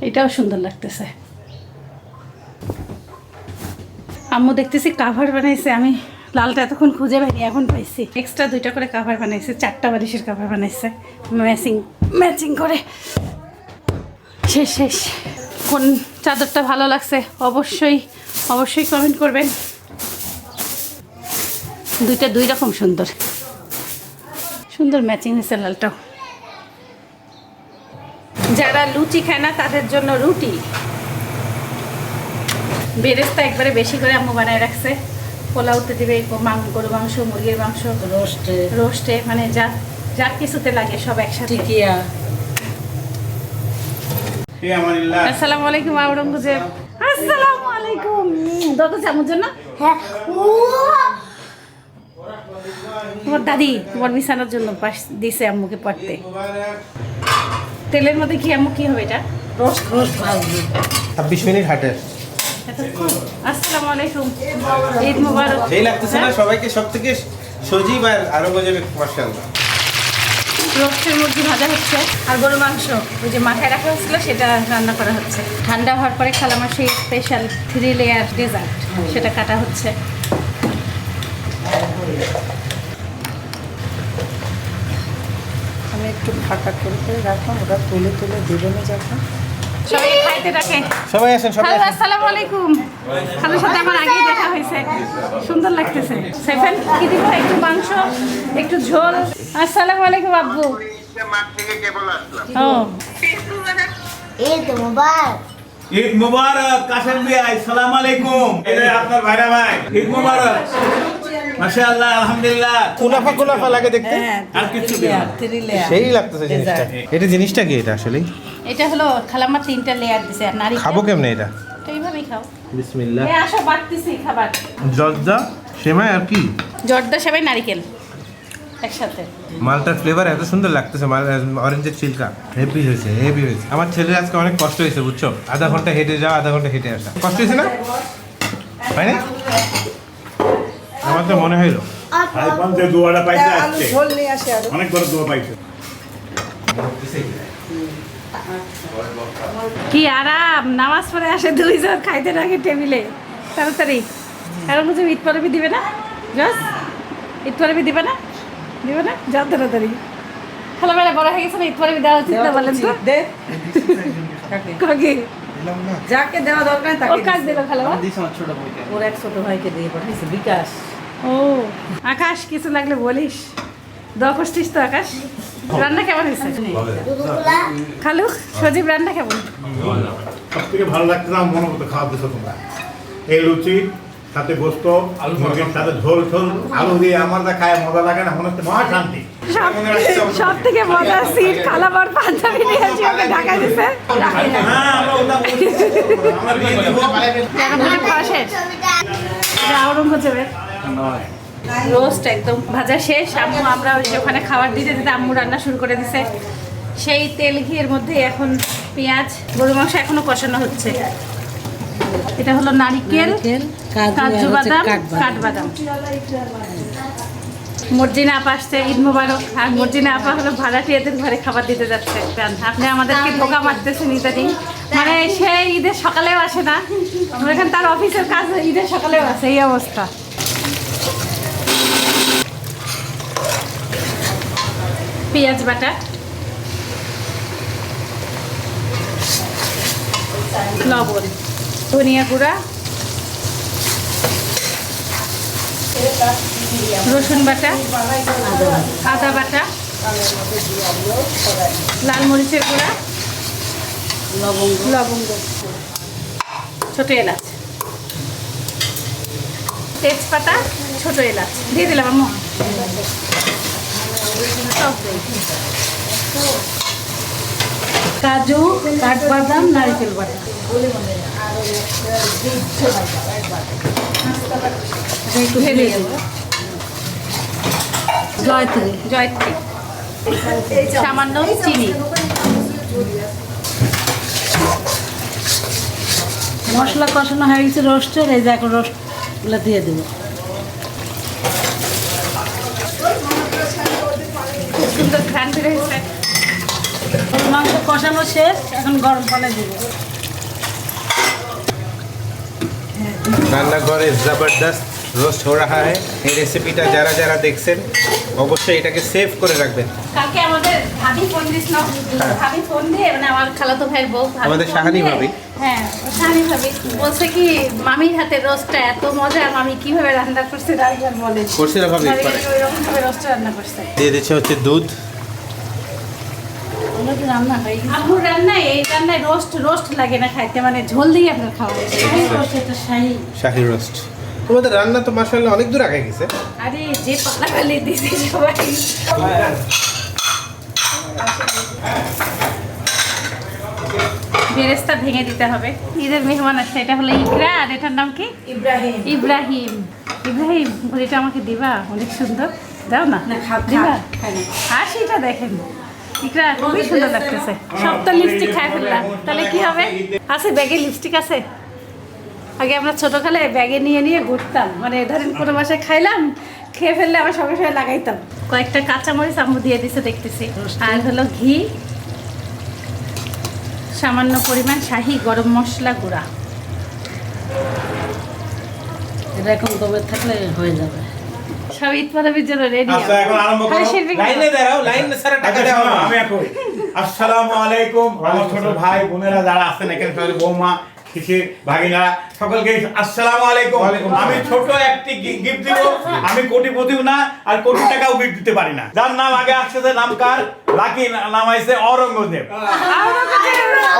S5: এটাও সুন্দর লাগতেছে। আম্মু দেখতেছি কাভার বানাইছে, আমি লালটা এতক্ষণ খুঁজে পাইনি, এখন পাইছি। এক্সট্রা 2টা করে কাভার বানাইছে, 4টা বালিশের কাভার বানাইছে ম্যাচিং করে। শেষ। কোন চাদরটা ভালো লাগছে অবশ্যই কমেন্ট করবেন। 2টা 2 রকম সুন্দর ম্যাচিং হয়েছে লালটাও। যারা লুচি খায় না তাদের জন্য রুটি। বেরেস্তা একবারে বেশি করে আম্মু বানায় রাখছে। পোলাওতে দিবে, গরু মাংস, মুরগির মাংস, রোস্টে মানে যা কিছুতে লাগে সব একসাথে। আসসালামু আলাইকুম আওরঙ্গজেব। আসসালামু আলাইকুম। দাদা আমার জন্য
S2: হ্যাঁ
S5: তোমার দাদি তোমার বিছানার জন্য দিছে আম্মুকে পড়তে। তেলের মধ্যে কি আম্মু কি হবে এটা?
S8: রোস্ট ভাজবে। 26 মিনিট হাটে।
S5: আসসালামু আলাইকুম, ঈদ মুবারক।
S8: সেই লাগতেছে না সবাইকে সবথেকে সজীব আর আরো গজবে মাশাআল্লাহ।
S5: রোস্টের মুরগি ভাজা হচ্ছে আর গরু মাংস ওই যে মাথায় রাখা হচ্ছিল সেটা রান্না করা হচ্ছে। ঠান্ডা হওয়ার পরে খালামার সেই স্পেশাল 3 লেয়ার ডেজার্ট সেটা কাটা হচ্ছে।
S9: আমি একটু ফাঁকা করে রাখলাম, ওরা তুলে দেবেন যখন।
S5: সবাই খাইতে ডাকে।
S8: সবাই আসেন,
S5: হ্যালো আসসালামু আলাইকুম। খালুর সাথে আমার আগেই দেখা হয়েছে, সুন্দর লাগতেছে। সেভেন কি দিব? একটু মাংস, একটু ঝোল। আসসালামু আলাইকুম আব্বু। ও
S2: ঈদ মুবারক।
S6: ঈদ মুবারক কাশেম ভাই, আসসালামু আলাইকুম। এই যে আপনার ভাইরা ভাই, ঈদ মুবারক। মাশাআল্লাহ, আলহামদুলিল্লাহ।
S8: কুনাফা লাগে দেখতে।
S6: আর কিছু দিন
S8: সেই লাগতেছে জিনিসটা। এটা জিনিসটা কি এটা আসলে?
S5: এটা হলো খালাম্মা 3টা লেয়ার দিছে আর নারী।
S8: খাবো কেমনে এটা?
S5: এইভাবেই খাও।
S8: বিসমিল্লাহ।
S5: আসো বাড়তিছি খাবার।
S8: জর্দা, সেমাই আর কি?
S5: জর্দা সেমাই নারকেল একসাথে।
S8: মালটার ফ্লেভার এত সুন্দর লাগতেছে, অরেঞ্জের ছিলকা হেভি হয়েছে। আমার ছেলের আজকে অনেক কষ্ট হয়েছে বুঝছো, আধা ঘন্টা হেঁটে যাওয়া, আধা ঘন্টা হেঁটে আসা। কষ্ট হয়েছে না? হয় না? আমার তো মনে হইলো
S6: ভাই পঞ্চে দুয়াটা পাইছে
S9: আলু
S6: আজকে,
S9: ঝোল নিয়ে আসে আরো।
S6: অনেক বড় দুয়া পাইছে।
S5: কি আরাম, নামাজ পড়ে আসে 2 জন খাইতে রাখে টেবিলে তাড়াতাড়ি। আর বুঝে ঈদ পরবি দিবে না? জস ঈদ পরবি দিবে না? যাও তাড়াতাড়ি। খালামেলা বড় হয়ে গেছে না, ঈদ পরবি দেওয়া উচিত না বলেন তো?
S9: দে
S5: কাকে
S9: যাকে দেওয়া দরকার
S5: ও
S9: তাকে
S5: কাজ দিল খালামা?
S1: ওর এক ছোট ভাইকে দিয়ে পাঠাইছে বিকাশ।
S5: ও আকাশ, কিছু লাগলে বলিস। দোয়া করছিস তো আকাশ? রান্না কেমন হয়েছে খালু? সজীব রান্না কেমন?
S6: সব থেকে ভালো লাগছে না মনে মতো খাওয়া দিচ্ছ তোমরা। এই লুচি সাথে গোস্ত, মুরগির সাথে ঝোল আলু দিয়ে আমার যা খায় মজা লাগে না, মনে হচ্ছে মহা শান্তি।
S5: সব থেকে মজার সিট খালামার পাঞ্জাবি নিয়ে এসে ওকে ঢাকা দিছে।
S6: হ্যাঁ, আমরা ওটা বলছি। আমরা বিয়ে দিব।
S5: আওরঙ্গজেবের রোস্ট একদম ভাজা শেষ। আমরা ওই যে ওখানে খাবার দিতে আম্মু রান্না শুরু করে দিছে। সেই তেল ঘিয়ের মধ্যে এখন পেঁয়াজ, গরু মাংস এখনো কষানো হচ্ছে। এটা হলো নারিকেল, কাজু বাদাম, কাঠবাদাম। মর্জিনা আপা আসছে, ঈদ মোবারক। আর মর্জিনা আপা হলো ভাড়াটিয়াদের ঘরে খাবার দিতে যাচ্ছে। আপনি আমাদেরকে ধোকা মারতেছেন ইদানিং, মানে সে ঈদের সকালেও আসে না, এখানে তার অফিসের কাজ ঈদের সকালেও আছে, এই অবস্থা। পেঁয়াজ বাটা, লবণ, ধনিয়া গুঁড়া, রসুন বাটা, আদা বাটা, লাল মরিচের গুঁড়া, লবঙ্গ, ছোট এলাচ, তেজপাতা, ছোট এলাচ দিয়ে দিলাম আম্মু। কাজু, কাঠবাদাম, নারকেল বাটা, জয়ত্রী, সামান্য চিনি, মশলা কষানো হয়ে গেছে রোস্টের, এই যে এখন রোস্টগুলো দিয়ে দেবো। খুব সুন্দর ঘ্রাণ বের হয়েছে। মাংস কষানো শেষ, এখন গরম পানি দেবো।
S8: রান্নাঘরে জবরদস্ত রোস্ট हो रहा है। এই রেসিপিটা যারা যারা দেখছেন অবশ্যই এটাকে সেভ করে রাখবেন।
S5: কালকে আমাদের ভাবি ফোন দিয়েছিল, ভাবি ফোন দিয়ে মানে আমার খালাতো ভাইয়ের বউ ভাবি
S8: আমাদের
S5: ফোন
S8: শাহানি
S5: দিয়ে-
S8: ভাবি।
S5: হ্যাঁ শাহানি ভাবি বলছে কি মামির হাতে রোস্টটা এত মজা, মামি কিভাবে রান্না করছে রাইবার বলে
S8: করছিল ভাবি
S5: মামি
S8: পরে।
S5: ওইরকম ভাবে রোস্ট রান্না করছে।
S8: দিয়ে দিচ্ছে হচ্ছে দুধ।
S5: ওগুলো কি রান্না হয় আপুর রান্নায়, এই রান্নায় রোস্ট লাগে না খাইতে, মানে ঝোল দিয়ে আপনার খাওয়া যায়। রোস্ট এটা শাহী।
S8: শাহী রোস্ট। তোমাদের রান্না তো মাশাআল্লাহ অনেক দূর আগে গেছে।
S5: আরে যে পালাপালি দিছে সবাই। বেরেস্তা ভেঙে দিতে হবে। ঈদের মেহমান আসছে, এটা হলো ইকরা আর এটার নাম কি?
S9: ইব্রাহিম।
S5: ইব্রাহিম। ইব্রাহিম এটা আমাকে দিবা, অনেক সুন্দর, দাও না দিবা। হাসিটা দেখেন ইকরা, খুবই সুন্দর লাগতেছে। সবটা লিপস্টিক খাই ফেললাম, তাহলে কি হবে? আছে ব্যাগে লিপস্টিক আছে। আগে আমরা ছোটোকালে ব্যাগে নিয়ে নিয়ে ঘুরতাম, মানে ধরেন কোনো বাসায় খাইলাম, খেয়ে ফেললে আবার সঙ্গে সঙ্গে লাগাইতাম। কয়েকটা কাঁচামরিচ আম্মু দিয়ে দিছে দেখতেছি, আর হলো ঘি, সামান্য পরিমাণ শাহি গরম মশলা গুঁড়া।
S1: এটা এখন কবে থাকলে হয়ে যাবে।
S5: সব ঈদ পালনের জন্য রেডি।
S6: আচ্ছা এখন আরম্ভ করো।
S8: লাইনে দাঁড়াও, লাইনে ছাড়া টাকা দেওয়া হবে না।
S6: আমি এখন আসসালামু আলাইকুম আমার ছোট ভাই বোনেরা যারা আছেন এখানে সবাই, বৌমা শিশির ভাগিনারা সকলকে আসসালামু আলাইকুম। আমি ছোট একটি গিফট দিব। আমি কোটিপতিও না আর কোটি টাকাও গিফট দিতে পারি না। যার নাম আগে আসছে, নাম কার? লাকি নাম আইছে অরঙ্গজেব।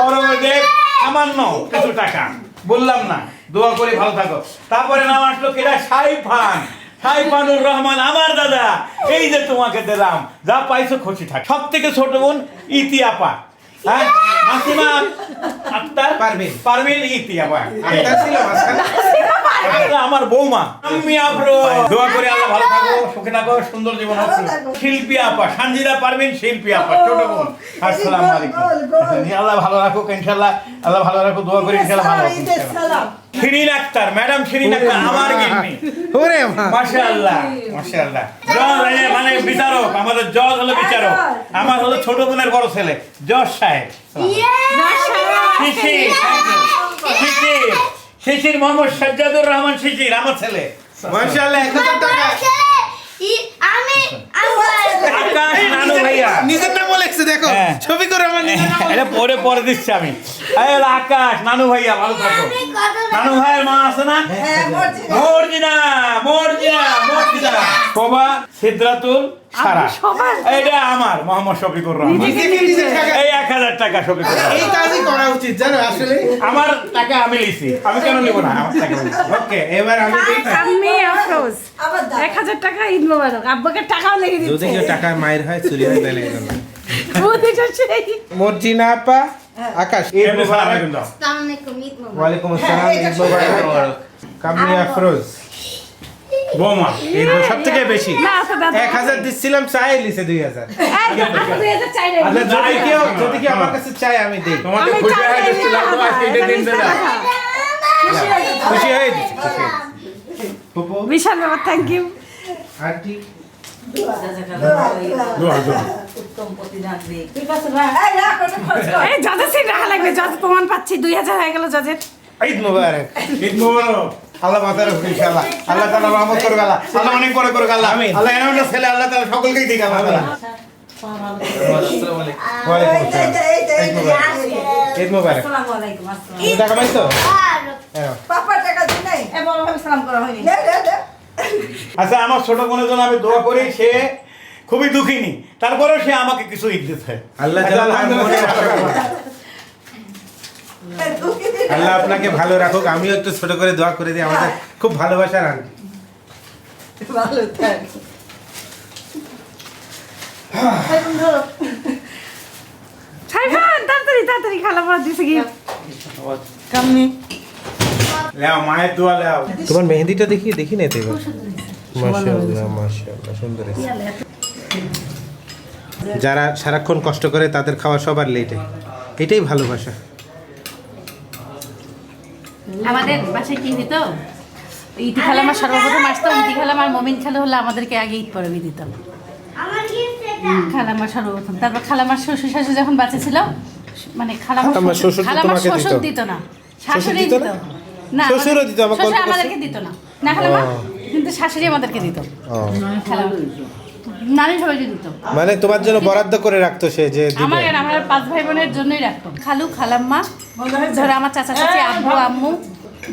S6: অরঙ্গজেব সামান্য কিছু টাকা বললাম না, দোয়া করে ভালো থাকো। তারপরে নাম আসলো কিনা সাইফান, সাইফানুর রহমান আমার দাদা। এই যে তোমাকে দিলাম, যা পাইছো খুশি থাক। সব থেকে ছোট বোন ইতি আপা, হ্যাঁ মাসিমা আক্তার পারভিন ইতি আপা।
S8: আক্তার ছিল মাঝখানে।
S6: এটা আমার বৌমা আমি আফরো। দোয়া করে আল্লাহ ভালো থাকো, সুখে থাকো, সুন্দর জীবন হোক। শিল্পী আপা সানজিদা পারভিন, শিল্পী আপা ছোট বোন। আসসালামু আলাইকুম। আল্লাহ ভালো রাখুক ইনশাআল্লাহ, আল্লাহ ভালো রাখো, দোয়া করি ইনশাআল্লাহ ভালো হোক। শিরিন আক্তার, ম্যাডাম শিরিন আক্তার আমার গিন্নি।
S8: ওরে মা।
S6: মাশাআল্লাহ মাশাআল্লাহ। জজ মানে বিচারক, আমাদের জজ হলো বিচারক। আমার হলো ছোট বোনের বড় ছেলে জজ সাহেব। শিশির, শিশির, শিশির মোহাম্মদ সাজ্জাদুর রহমান শিশির আমার ছেলে।
S8: মাশাআল্লাহ 1000 টাকা।
S6: আকাশ নানু ভাইয়া
S8: নিজের নামও লেখছে দেখো।
S6: হ্যাঁ।
S8: ছবি করে আমার নিজের নাম।
S6: এটা পরে দিচ্ছি আমি। এই হলো আকাশ নানু ভাইয়া, ভালো থাকো। নানু ভাইয়ের মা আছে না? মর্জিনা, মর্জিনা, মর্জিনা। শোভা, সিদ্রাতুল, সারা। এটা আমার মোহাম্মদ শফিকুর রহমান।
S8: নিজের টাকা।
S6: এই 1000 টাকা শফিকুর রহমান।
S8: এই কাজই করা উচিত জানো আসলে।
S6: আমার টাকা আমি লিছি, আমি কেন নিব না? আমার টাকা আমি লিছি।
S8: ওকে এবার আমি দিই না।
S5: আমি আফরোজ 1000 টাকা ঈদ মোবারক। আব্বাকে টাকাও লেগে
S8: যদি
S5: দিচ্ছে।
S8: কেউ টাকা মায়ের হয় চুরি হয় তাহলে এই জন্য।
S5: বুঝেছো সেই
S8: মর্জিনা আপা, আকাশ ঈদ
S6: এমনি সালাম
S8: মোবারক।
S6: আলাইকুম দাও।
S8: ওয়ালাইকুম আসসালাম, ঈদ মোবারক। কামনি আফরোজ
S6: বৌমা
S8: ঈদ সবথেকে বেশি
S5: না তো দাদা
S8: 1000 দিছিলাম, চাই লিছে 2000।
S5: আমি
S8: যদি কেউ আমার কাছে চাই আমি দেই।
S6: তোমাকে খুশি হয়ে গেছিলাম তো আজকে এটা দিন দেনা।
S8: খুশি হয়ে দিচ্ছি, খুশি হয়ে দিচ্ছি। ফুপু,
S5: বিশাল বাবা, থ্যাংক ইউ।
S8: আন্টি
S1: উত্তম প্রতিদান দিক।
S5: এই জজের সিট রাখা লাগবে, জজ প্রমাণ পাচ্ছি 2000 হয়ে গেল জজের।
S8: ঈদ মোবারক।
S6: ঈদ মোবারক। আল্লাহ মাথার উপর ইনশাআল্লাহ। আল্লাহ তাআলা রহমত করুক, আল্লাহ আল্লাহ অনেক বড় করুক, আল্লাহ
S8: আমিন।
S6: আল্লাহ এমন একটা ছেলে আল্লাহ তাআলা সকলকেই দিক আল্লাহ তাআলা।
S8: আসসালামু আলাইকুম। ওয়ালাইকুম আসসালাম। ঈদ মোবারক। ঈদ মোবারক।
S1: আসসালামু আলাইকুম। আসসালাম।
S8: তুমি টাকা পাইছো? হ্যাঁ।
S9: পাপার টাকা দিই নাই।
S1: এ বড় ভাবে সালাম করা হয়নি।
S6: আচ্ছা আমার ছোট বোনের জন্য আমি দোয়া করি। সে খুবই দুঃখিনী, তারপরেও সে আমাকে কিছু ঈদ দিচ্ছে।
S8: আল্লাহ তাআলা তার মনে আশা করুন। আল্লাহ আপনাকে ভালো রাখুক। আমিও একটু ছোট করে দোয়া করে দিই, আমাদের খুব ভালোবাসার আন্টি।
S9: ভালো থাক।
S5: সাইফান তাড়াতাড়ি তাড়াতাড়ি খালা পর দিছে কি
S1: কামনি
S6: লেও মায়ের দোয়া লেও।
S8: তোমার মেহেদিটা দেখি দেখি না তো এবার। মাশাআল্লাহ মাশাআল্লাহ, সুন্দর হয়েছে। যারা সারাক্ষণ কষ্ট করে তাদের খাওয়া সবার লেটে, এটাই ভালোবাসা।
S5: আমাদের বাসায় কি দিত, ইতি খালামা সর্বপ্রথম আসতো, ইতি খালামা আর মমিন খালু হলে আমাদেরকে আগে ঈদ পরবি দিত।
S2: আমার gift এটা।
S5: খালামা সর্বপ্রথম, তারপর খালামার শ্বশুর শাশুড়ি যখন বাচ্চা ছিল, মানে
S8: খালামার শ্বশুর তো
S5: খালামার
S8: তোমাকে
S5: শ্বশুর
S8: দিত?
S5: দিত না, শাশুড়ি
S8: দিত
S5: দিত।
S8: না?
S5: না,
S8: শ্বশুরও দিত, আমার
S5: শ্বশুর
S8: গল্প করছে।
S5: আমাদেরকে দিত না, না খালামা, কিন্তু শাশুড়ি আমাদেরকে দিত।
S8: ও,
S5: খালামা নানি সবাইকে দিত।
S8: মানে তোমার জন্য বরাদ্দ করে রাখতো সে যে দিবে।
S5: আমার 5 ভাই বোনের জন্যই রাখতো। খালু খালাম্মা, ধরো আমার চাচা চাচি, আব্বু আম্মু,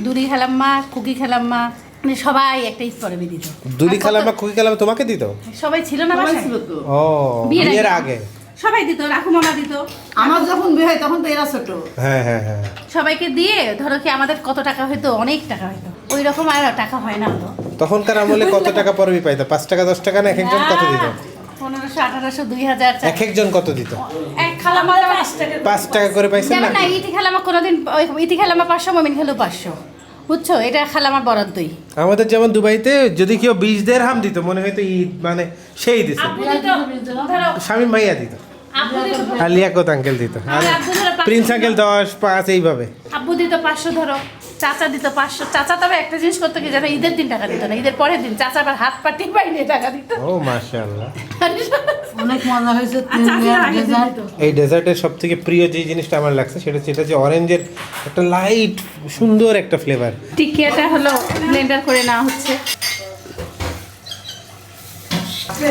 S5: দুরি খালাম্মা, খুকি খালাম্মা, মানে সবাই একটা ঈদ পরবি দিত।
S8: দুলি খালামা খুকি খালামা তোমাকে দিত?
S5: সবাই ছিল না বাসায়?
S8: ও,
S5: বিয়ের
S8: বিয়ের
S5: আগে।
S8: আগে?
S5: সবাই দিত, রাখু মামা দিত।
S1: আমার যখন বিয়ে হয় তখন তো এরা ছোট।
S8: হ্যাঁ হ্যাঁ হ্যাঁ।
S5: সবাইকে দিয়ে ধরো কি আমাদের কত টাকা হইতো, অনেক টাকা হইতো। ওই রকম আর টাকা হয় না তো।
S8: তখনকার আমলে কত টাকা পরবি পাইতো? 5 টাকা 10 টাকা না? এক একজন কত দিত?
S5: 1500, 1800, 2000।
S8: এক একজন কত দিত?
S5: এক খালামা
S8: 5 টাকা করে পাইছেন
S5: যেমন
S8: না?
S5: না, ইতি খালামা কোনোদিন, ইতি খালামা 500, মমিন খালু 500, বুঝছো? এটা খালামা বরাদ্দই।
S8: আমাদের যেমন দুবাইতে যদি কেউ 20 দিরহাম দিত মনে হয়তো ঈদ মানে সেই দিছে।
S5: আব্বু দিত, ধরো
S8: শামীম ভাইয়া দিত,
S5: আব্বু দিত,
S8: আর লিয়াকত আঙ্কেল দিত, আর
S5: আব্বু ধরো 500
S8: প্রিন্স আঙ্কেল 10, 5 এইভাবে।
S5: আব্বু দিত 500, ধরো চাচা দিত 500। চাচা তবে একটা জিনিস করতো কি জানো, ঈদের দিন টাকা দিত না, ঈদের পরের দিন চাচা আবার হাত পাটি বাইরে টাকা দিত।
S8: ও মাশাআল্লাহ।
S1: অনেক মজা হয়েছে।
S5: আর চাচিরা আগে দিত।
S8: এই ডেজার্টের সব থেকে প্রিয় যে জিনিসটা আমার লাগছে সেটা যে অরেঞ্জের একটা লাইট সুন্দর একটা ফ্লেভার।
S5: টিকিয়াটা হলো ব্লেন্ডার করে নেওয়া হচ্ছে।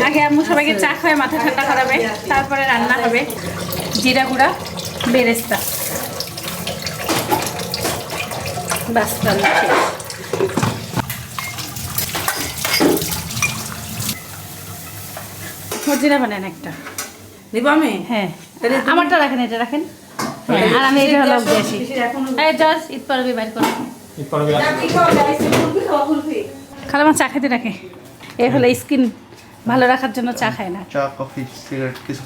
S5: আগে আম্মু সবাইকে চা খাওয়ায় মাথা ঠান্ডা করাবে, তারপরে রান্না হবে। জিরা গুঁড়া, বেরেস্তা, বাস রান্না শেষ। মজিরা বানান একটা।
S1: দিব আমি?
S5: হ্যাঁ, আমারটা রাখেন, এটা রাখেন। হ্যাঁ, আর আমি এটা হলো বেশি। এই জজ ঈদ পরবি বাইর করো। খালামা চা খেতে রাখে, এ হলো স্কিন ভালো রাখার জন্য চা খায় না।
S7: চা, কফি, সিগারেট কিছু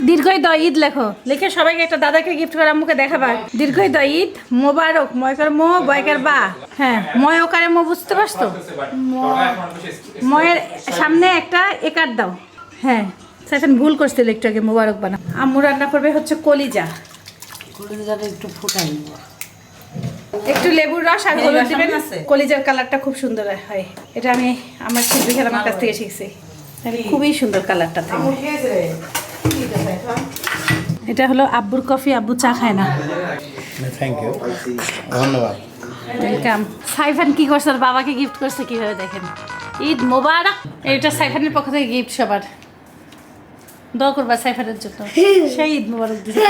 S5: দীর্ঘই দ ঈদ লেখো, লিখে সবাইকে একটা দাদাকে গিফট করে আম্মুকে দেখাবা। দীর্ঘই দ ঈদ মোবারক, ময়কার মো বয়কার বা। হ্যাঁ, ময় ওকারে মো, বুঝতে পারছো? ময়ের সামনে একটা একার দাও। হ্যাঁ, সেখানে ভুল করছিল একটু আগে, মোবারক বানা। আম্মু রান্না করবে হচ্ছে কলিজা।
S1: কলিজাটা একটু ফুটাই নিব।
S5: একটু লেবুর রস আর হলুদ দিবেন, কলিজার কালারটা খুব সুন্দর হয়। এটা আমি আমার শিল্পী খেলামার কাছ থেকে শিখছি, খুবই সুন্দর কালারটা থাকে। এটা হলো আব্বুর কফি, আব্বু চা খায় না।
S6: থ্যাংক ইউ, ধন্যবাদ।
S5: ওয়েলকাম। সাইফান কি করছে, ওর বাবাকে গিফট করছে কিভাবে দেখেন। ঈদ মোবারক। এটা সাইফানের পক্ষ থেকে গিফট সবার। দোয়া করবা সাইফানের জন্য, সেই ঈদ মোবারক দিছে।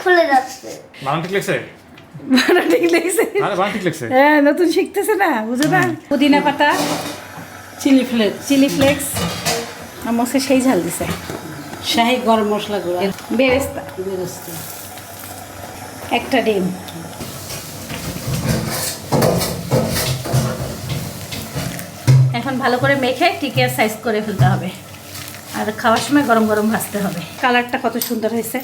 S2: খুলে যাচ্ছে।
S3: বানান ঠিক লিখছে?
S5: ঠিক লেগেছে।
S3: আরে বানান ঠিক লিখছে?
S5: হ্যাঁ, নতুন শিখতেছে না, বুঝো না? পুদিনা পাতা, চিলি ফ্লেক্স, আমসে সেই ঝাল দিছে।
S1: শাহি গরম মশলা গুঁড়া,
S5: বেরেস্তা,
S1: বেরেস্তা,
S5: একটা ডিম। এখন ভালো করে মেখে টিকিয়ার সাইজ করে ফেলতে হবে, আর খাওয়ার সময় গরম গরম ভাজতে হবে। কালারটা কত সুন্দর হয়েছে,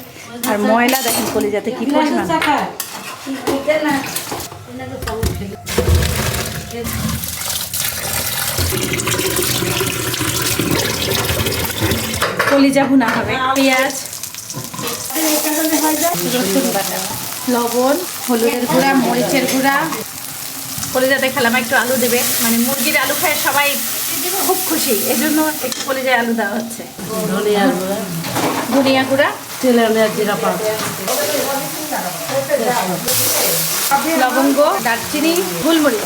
S5: আর ময়লা দেখেন কলিজাতে কি পরিমাণ। কলিজা ভুনা হবে, পেঁয়াজ, রসুন বাটা, লবণ, হলুদের গুঁড়া, মরিচের গুঁড়া। কলিজাতে খেলাম একটু আলু দেবে, মানে মুরগির আলু খায় সবাই খুব খুশি, এজন্য একটু কলিজায় আলু দেওয়া হচ্ছে।
S1: ধনিয়ার গুঁড়া,
S5: ধনিয়া গুঁড়া,
S1: তেলের জিরা পাউডার,
S5: লবঙ্গ, দারচিনি, গোলমরিচ।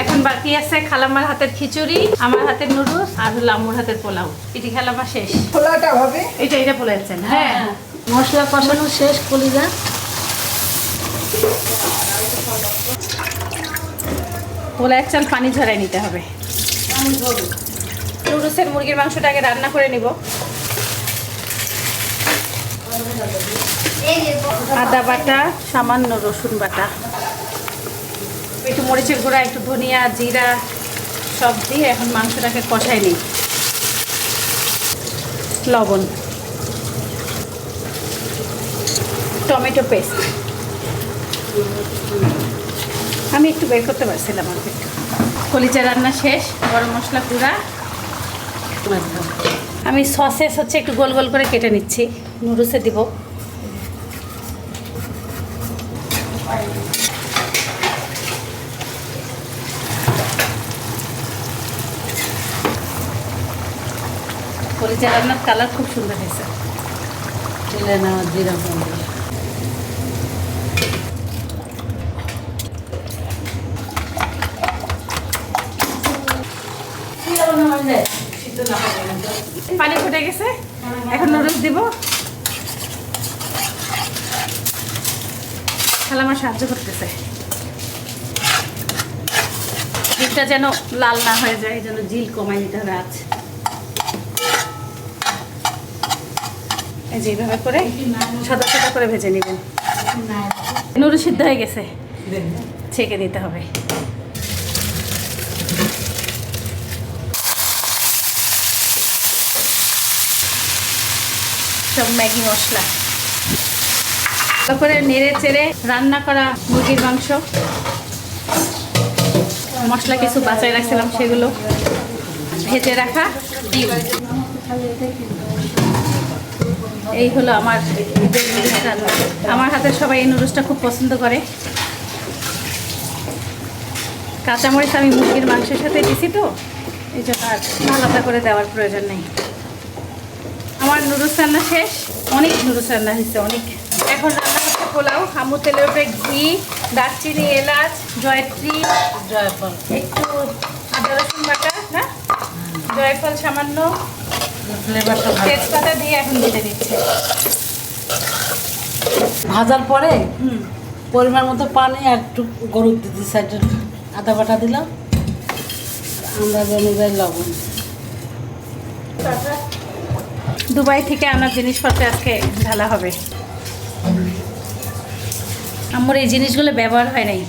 S5: এখন বাকি আছে খালাম্মার হাতের খিচুড়ি, আমার হাতের নুডলস, আর হলো আম্মুর হাতের পোলাও। এটি খালাম্মা শেষ।
S9: খোলাটা হবে।
S5: এটা পোলাচ্ছেন? হ্যাঁ,
S1: মশলা কষানো শেষ, কলিজা।
S5: পোলা এক চাল পানি ঝরাই নিতে হবে। নুডলসের মুরগির মাংসটা আগে রান্না করে নিব। আদা বাটা, সামান্য রসুন বাটা, একটু মরিচের গুঁড়া, একটু ধনিয়া, জিরা সব দিয়ে এখন মাংসটাকে কষাই নিই। লবণ, টমেটো পেস্ট, আমি একটু বের করতে পারছিলাম অল্প একটু। কলিজা রান্না শেষ, গরম মশলা গুঁড়া, আমি সসেস হচ্ছে একটু গোল গোল করে কেটে নিচ্ছি, নুডলসে দিব। কলিজা রান্নার কালার খুব সুন্দর হয়েছে।
S1: তুলে নেওয়া জিরা
S5: পানি ফুটে গেছে, এখন নুডলস দিব। খালামা সাহায্য করতেছে, জিলটা যেন লাল না হয়ে যায়, যেন জিল কমাই নিতে হবে। আজ এই যে এইভাবে করে সাদা সাদা করে ভেজে নেবেন। নুডলস সিদ্ধ হয়ে গেছে, ছেঁকে দিতে হবে। সব ম্যাগি মশলা তারপরে নেড়ে চেড়ে রান্না করা মুরগির মাংস, মশলা কিছু বাঁচায় রাখছিলাম সেগুলো, ভেজে রাখা ডিম। এই হলো আমার ঈদের নুডলস রান্না। আমার হাতের সবাই এই নুডলসটা খুব পছন্দ করে। কাঁচামরিচ আমি মুরগির মাংসের সাথে দিছি তো, এই জন্য আর আলাদা করে দেওয়ার প্রয়োজন নেই। আমার নুডলস রান্না শেষ, অনেক নুডলস রান্না হয়েছে অনেক। এখন রান্না হচ্ছে পোলাও। হামু তেলের উপরে ঘি, দারচিনি, এলাচ, জয়ত্রী,
S1: জয়ফল,
S5: একটু আদা রসুন বাটা, না জয়ফল সামান্য,
S1: ফ্লেভারটা
S5: তেজপাতা দিয়ে এখন দিতে দিচ্ছে।
S1: ভাজার পরে পরিমাণ মতো পানি আর একটু গরুর দিদি সাইডে আদা বাটা দিলাম, আন্দাজ অনুযায়ী লবণ।
S5: দুবাই থেকে আনার জিনিসপত্র আজকে ঢালা হবে। আমার এই জিনিসগুলো ব্যবহার হয় নাই।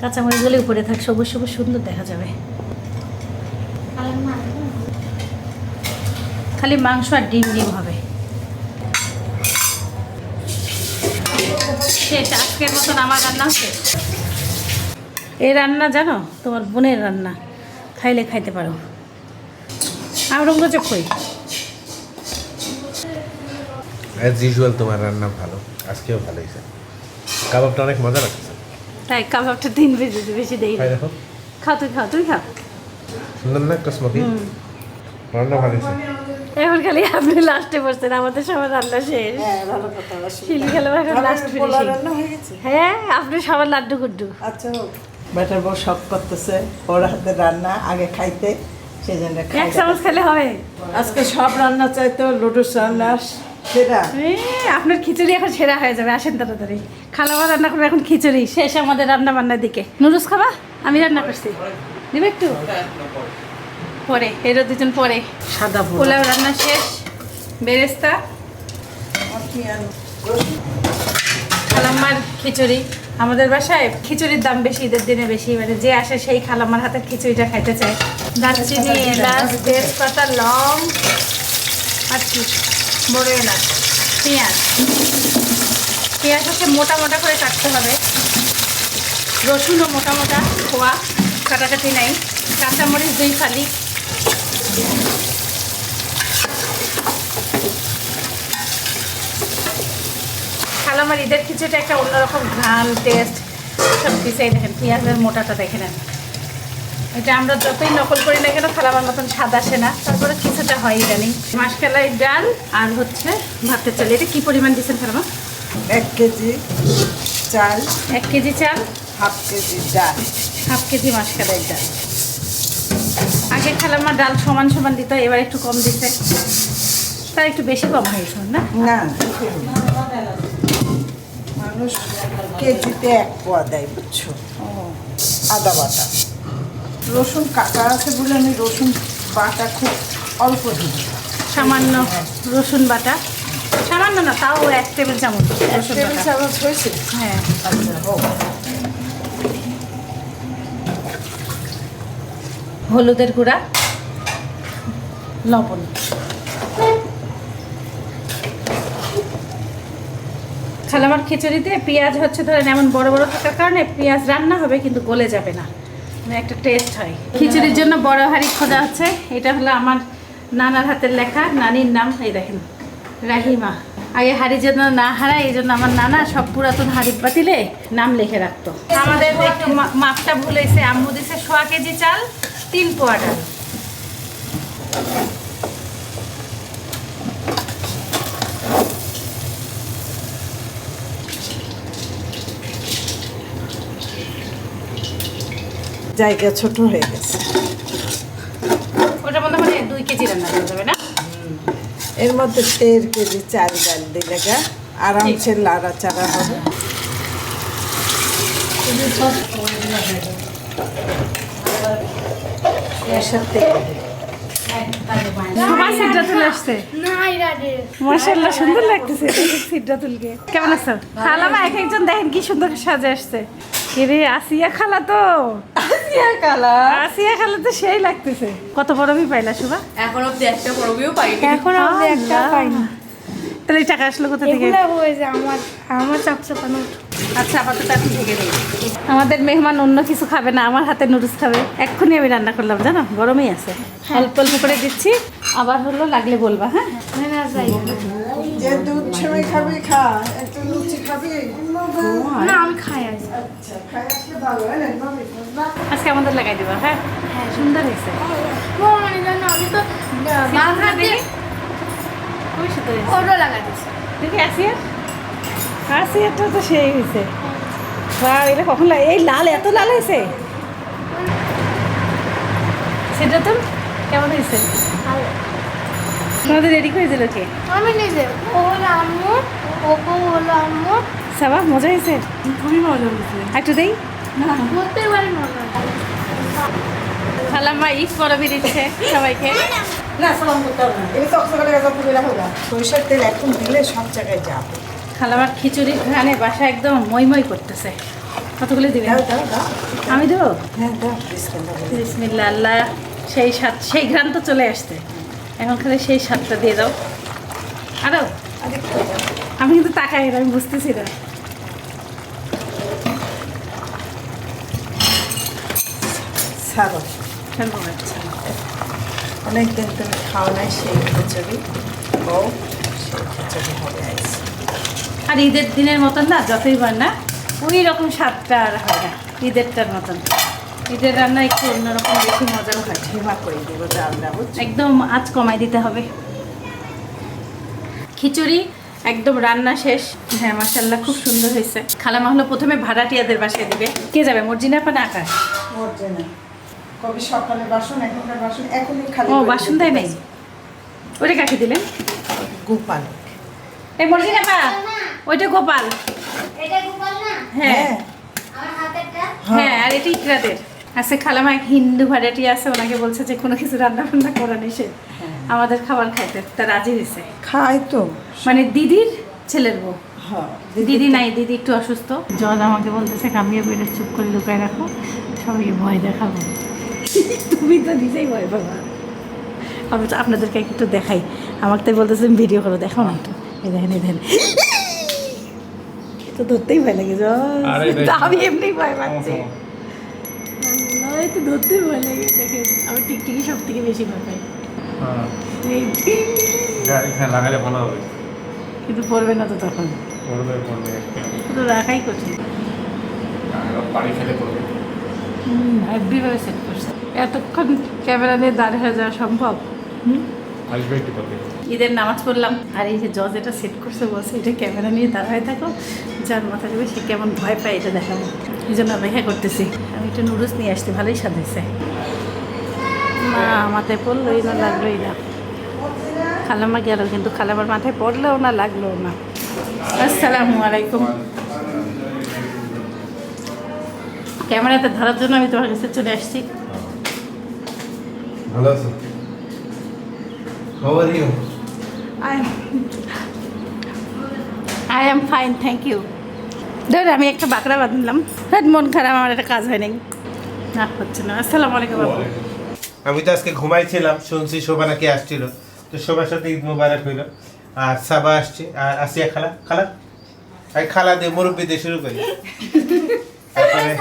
S5: কাঁচামরিচগুলো উপরে থাক, সবুজ সবুজ সুন্দর দেখা যাবে। খালি মাংস আর ডিম ডিম হবে। শেষ, আজকের মতন আমার রান্না হচ্ছে। এই রান্না জানো, তোমার বোনের রান্না, খাইলে খাইতে পারো। আওরঙ্গজেব কই?
S8: অ্যাজ ইউজুয়াল তোমার রান্না ভালো, আজকেও ভালো হয়েছে। কাবাবটা অনেক মজা লাগছে।
S5: তাই কাবাবটা 3 বেশি বেশি দেই।
S8: খাই দেখো,
S5: খাও তুই, খাও তুই, খাও।
S8: সুন্দর না একটা স্মোকি? রান্না ভালো হয়েছে।
S5: এখন খালি আপনি লাস্টে বসছেন, আমাদের সবার রান্না শেষ।
S9: ভালো কথা বলো।
S5: শিলি খেলো এখন লাস্ট
S9: পোলাও
S5: ফিনিশিং।
S9: রান্না হয়ে গেছে?
S5: হ্যাঁ, আপনি সবার লাড্ডু গুড্ডু।
S9: আচ্ছা, বেটার বউ শখ করতেছে ওর হাতে রান্না আগে খাইতে, সেই জন্য
S5: এক চামচ খেলে হবে।
S9: আজকে সব রান্না চাইতো লুডুস রান্না সেটা।
S5: আপনার খিচুড়ি এখন সেরা হয়ে যাবে, আসেন তাড়াতাড়ি। খালামা রান্না করবে এখন খিচুড়ি, শেষ আমাদের রান্না বান্নার দিকে। নুডলস খাবা? আমি রান্না করছি, দিবে একটু পরে, এরও দুজন পরে।
S1: সাদা
S5: পোলাও রান্না শেষ, বেরেস্তা, খালাম্মার খিচুড়ি। আমাদের বাসায় খিচুড়ির দাম বেশি, ঈদের দিনে বেশি, মানে যে আসে সেই খালাম্মার হাতের খিচুড়িটা খাইতে চায়। দারচিনি, এলাচ, তেজপাতা, লং আর কি বড় এলাচ, পেঁয়াজ। পেঁয়াজ হচ্ছে মোটা মোটা করে কাটতে হবে, রসুনও মোটা মোটা খোয়া, কাটাকাটি নাই। কাঁচামরিচ 2 ফালি, খালামার ঈদের খিচুড়িটা একটা অন্যরকম ঘ্রাণ, টেস্ট সব কিছুই। দেখেন পেঁয়াজের মোটাটা দেখে নেন। এটা আমরা যতই নকল করি না কেন খালামার মতন স্বাদ আসে না, তারপরে কিছুটা হয় জানি। মাসকালাই ডাল আর হচ্ছে ভাতের চাল। এটা কি পরিমাণ দিচ্ছেন খালামা?
S9: 1 কেজি চাল,
S5: 1 কেজি চাল,
S9: হাফ কেজি ডাল,
S5: হাফ কেজি মাসকালাই ডাল। আগে খালামা ডাল সমান সমান দিত, এবার একটু কম দিচ্ছে, তার একটু বেশি কম হয়েছে না?
S9: না মানুষ কেজিতে 1 পোয়া দেয়, বুঝছো। আদা বাটা, রসুন কাটা আছে বলে আমি রসুন বাটা খুব অল্প দিই,
S5: সামান্য রসুন বাটা, সামান্য না তাও 1 টেবিল চামচ রসুন
S9: টেবিল
S5: বাটা।
S9: চামচ হয়েছে।
S5: হ্যাঁ,
S9: আচ্ছা, হোক।
S5: হলুদের গুঁড়া, লবণ। খালামার খিচুড়িতে পেঁয়াজ হচ্ছে ধরেন এমন বড় বড় থাকার কারণে পেঁয়াজ রান্না হবে কিন্তু গলে যাবে না, মানে একটা টেস্ট হয়। খিচুড়ির জন্য বড় হাঁড়ি খোঁজা হচ্ছে। এটা হলো আমার নানার হাতের লেখা, নানির নাম এই দেখেন রাহিমা। আগে হাঁড়ি যেন না হারায় এই জন্য আমার নানা সব পুরাতন হাঁড়ি পাতিলে নাম লিখে রাখতো। আমাদের একটু মাপটা ভুল হয়েছে, আম্মু দিছে 1.5 কেজি চাল 3 পোয়া ডাল।
S9: জায়গা ছোট হয়ে গেছে।
S5: ওটার মধ্যে মানে 2 কেজি রান্না করা যাবে না?
S9: এর মধ্যে 1.5 কেজি চাল ডাল দিলে গা আরামসে লাড়াচাড়া হবে। এর সাথে
S5: সবাই সিদ্ধা তুলে আসছে। মাশাআল্লাহ সুন্দর লাগতেছে সিদ্ধা তুলকে। কেমন আছো? খালামা এক একজন দেখেন কি সুন্দর সাজে আসছে। রে আসিয়া খালা তো, আসিয়া খালা তো সেই লাগতেছে। কত বড়বি পাইলা শুভা?
S1: এখন অব্দি একটা বড়বিও পাইনি।
S5: এখন অবধি একটা পাইনি। তাহলে এই টাকা আসলো কোথা থেকে?
S2: আমার চকচকানো।
S5: আচ্ছা আপাতত এখন ঢেকে দিই। আমাদের মেহমান অন্য কিছু খাবে না, আমার হাতে নুডলস খাবে। এক্ষুনি আমি রান্না করলাম জানো, গরমই আছে। অল্প অল্প করে দিচ্ছি, আবার হলো লাগলে বলবা। হ্যাঁ
S9: যে দুধ সেমাই খাবে খা, একটা লুচি খাবে।
S2: না আমি খাই আজ।
S9: আচ্ছা খাই আসলে ভালো হয় না ভাবি?
S5: আজকে আমাদের লাগাই দিবা। হ্যাঁ সুন্দর হয়েছে।
S2: মানে জানো আমি তো
S5: বাংলা দেখি খুবই সুন্দর হয়েছে।
S2: ওটা লাগাই দিচ্ছি।
S5: দেখি আসিয়া, আসিয়াটা তো সেই হয়েছে। এটা কখন এই লাল এত লাল হয়েছে সেটা তো কেমন হয়েছে? তোমাদের রেডি করে দিল কে?
S2: আমি নিজে ও হলো আম্মু, ওকো হলো আম্মু।
S5: সাবা মজা হয়েছে?
S1: খুবই মজা হয়েছে।
S5: একটু দেই।
S2: প্রত্যেকবারই মজা।
S5: খালাম্মা ঈদ পরবি দিচ্ছে সবাইকে।
S9: না সালাম করতে হবে না। এই চকচকাটা গাজা পুড়ে রাখো গা। সরিষার তেল এখন দিলে সব জায়গায় যাবে।
S5: খালামার খিচুড়ির ঘ্রাণে বাসা একদম মই মই করতেছে। কতগুলো দিবেন?
S9: দাও দাও দাও।
S5: আমি দেবো?
S9: হ্যাঁ দাও বিসমিল্লাহ বলে।
S5: বিসমিল্লাহ। আল্লাহ সেই স্বাদ, সেই ঘ্রাণ তো চলে আসছে। এখন খালি সেই স্বাদটা দিয়ে দাও। আরো
S9: আরেকটু দাও।
S5: আমি কিন্তু তাকাই না, আমি বুঝতেছি না।
S9: ছাড়ো।
S5: ফেলবো না। আচ্ছা।
S9: অনেকদিন তুমি খাও নাই সেই খিচুড়ি। ও সেই খিচুড়ি হবে আইস।
S5: আর ঈদের দিনের মতন না, যতই বার না ওই রকম স্বাদটা আর হয় না ঈদেরটার মতন। ঈদের রান্না একটু অন্যরকম বেশি মজাও হয়।
S9: ঝিমা করে দেবো ডালটা বুঝছো?
S5: একদম আঁচ কমাই দিতে হবে। খিচুড়ি একদম রান্না শেষ। হ্যাঁ মাশাআল্লাহ খুব সুন্দর হয়েছে। খালামা হলো প্রথমে ভাড়াটিয়াদের বাসায় দেবে। কে যাবে? মর্জিনা আপা না আকাশ?
S9: মরছে না। কবে সকালে বাসন, এখনকার বাসন এখনই খালি।
S5: ও
S9: করে
S5: বাসন
S9: দিতে
S5: দেয় নাই?
S9: হবে।
S5: ওটা কাকে দিলেন?
S9: গোপাল।
S5: এই মর্জিনা আপা ওইটা গোপাল।
S2: এটা গোপাল না?
S5: হ্যাঁ
S2: আমার হাতেরটা
S5: হ্যাঁ। আর এটি ইকরাদের আছে। খালামা এক হিন্দু ভাড়াটি আছে, ওনাকে বলছে যে কোনো কিছু রান্না বান্না করা নিষেধ, আমাদের খাবার খাইতে। তা রাজি হয়েছে।
S9: খাই তো।
S5: মানে দিদির ছেলের বউ।
S9: হ্যাঁ
S5: দিদি নাই, দিদি একটু অসুস্থ। জল আমাকে বলতেছে কামিয়ে বেড়ে চুপ করে লুকায় রাখো, সবাইকে ভয় দেখাবো। তুমি তো নিজেই ভয় পাবা। আমি তো আপনাদেরকে একটু দেখাই। আমাকে তাই বলতেছে ভিডিও করো, দেখো না একটু। এই দেখেন এই দেখেন, তো ধরতেই ভয় লাগে। আমি এমনি ভয় পাচ্ছি, এই তো ধরতেই ভয় লাগে। দেখেন আমি টিকটিকি সব থেকে বেশি ভয় পাই।
S3: এখানে লাগালে ভালো হবে।
S5: কিন্তু পড়বে না তো তখন,
S3: পড়বে পড়বে
S5: তো রাখাই কঠিন।
S3: বাড়ি খেলে পড়বে।
S5: হ্যাপিভাবে সেট করছে। এতক্ষণ ক্যামেরা নিয়ে দাঁড় হয়ে যাওয়া সম্ভব?
S3: আসবে একটু পরে।
S5: ঈদের নামাজ পড়লাম, আর এই যে জজ এটা সেট করছে, বলছে এটা ক্যামেরা নিয়ে দাঁড়ায় থাকো, যার মাথা যাবে সে কেমন ভয় পায় এটা দেখাবো। এই জন্য অপেক্ষা করতেছি। আমি একটু নুডলস নিয়ে আসতে, ভালোই স্বাদ হয়েছে। না মাথায় পড়লোই না, লাগলোই না। খালাম্মা গেল, কিন্তু খালাম্মার মাথায় পড়লেও না, লাগলোও না। আসসালামু আলাইকুম। ক্যামেরাতে ধরার জন্য আমি তোমার কাছে চলে আসছি।
S8: ভালো আছো? How are you?
S5: I am fine, thank you. ধর আমি একটা বাঁকড়া বাঁধলাম। হ্যাঁ মন খারাপ, আমার একটা কাজ হয় নাই, না হচ্ছে না। আসসালামু আলাইকুম।
S8: আমি তো আজকে ঘুমাইছিলাম, শুনছি শোভা নাকি আসছিল, তো শোভার সাথে ঈদ মোবারক হইল। আর সাবা আসছে, আর আসিয়া খালা। খালা এই খালা দিয়ে মুরব্বি দিয়ে শুরু করি তারপরে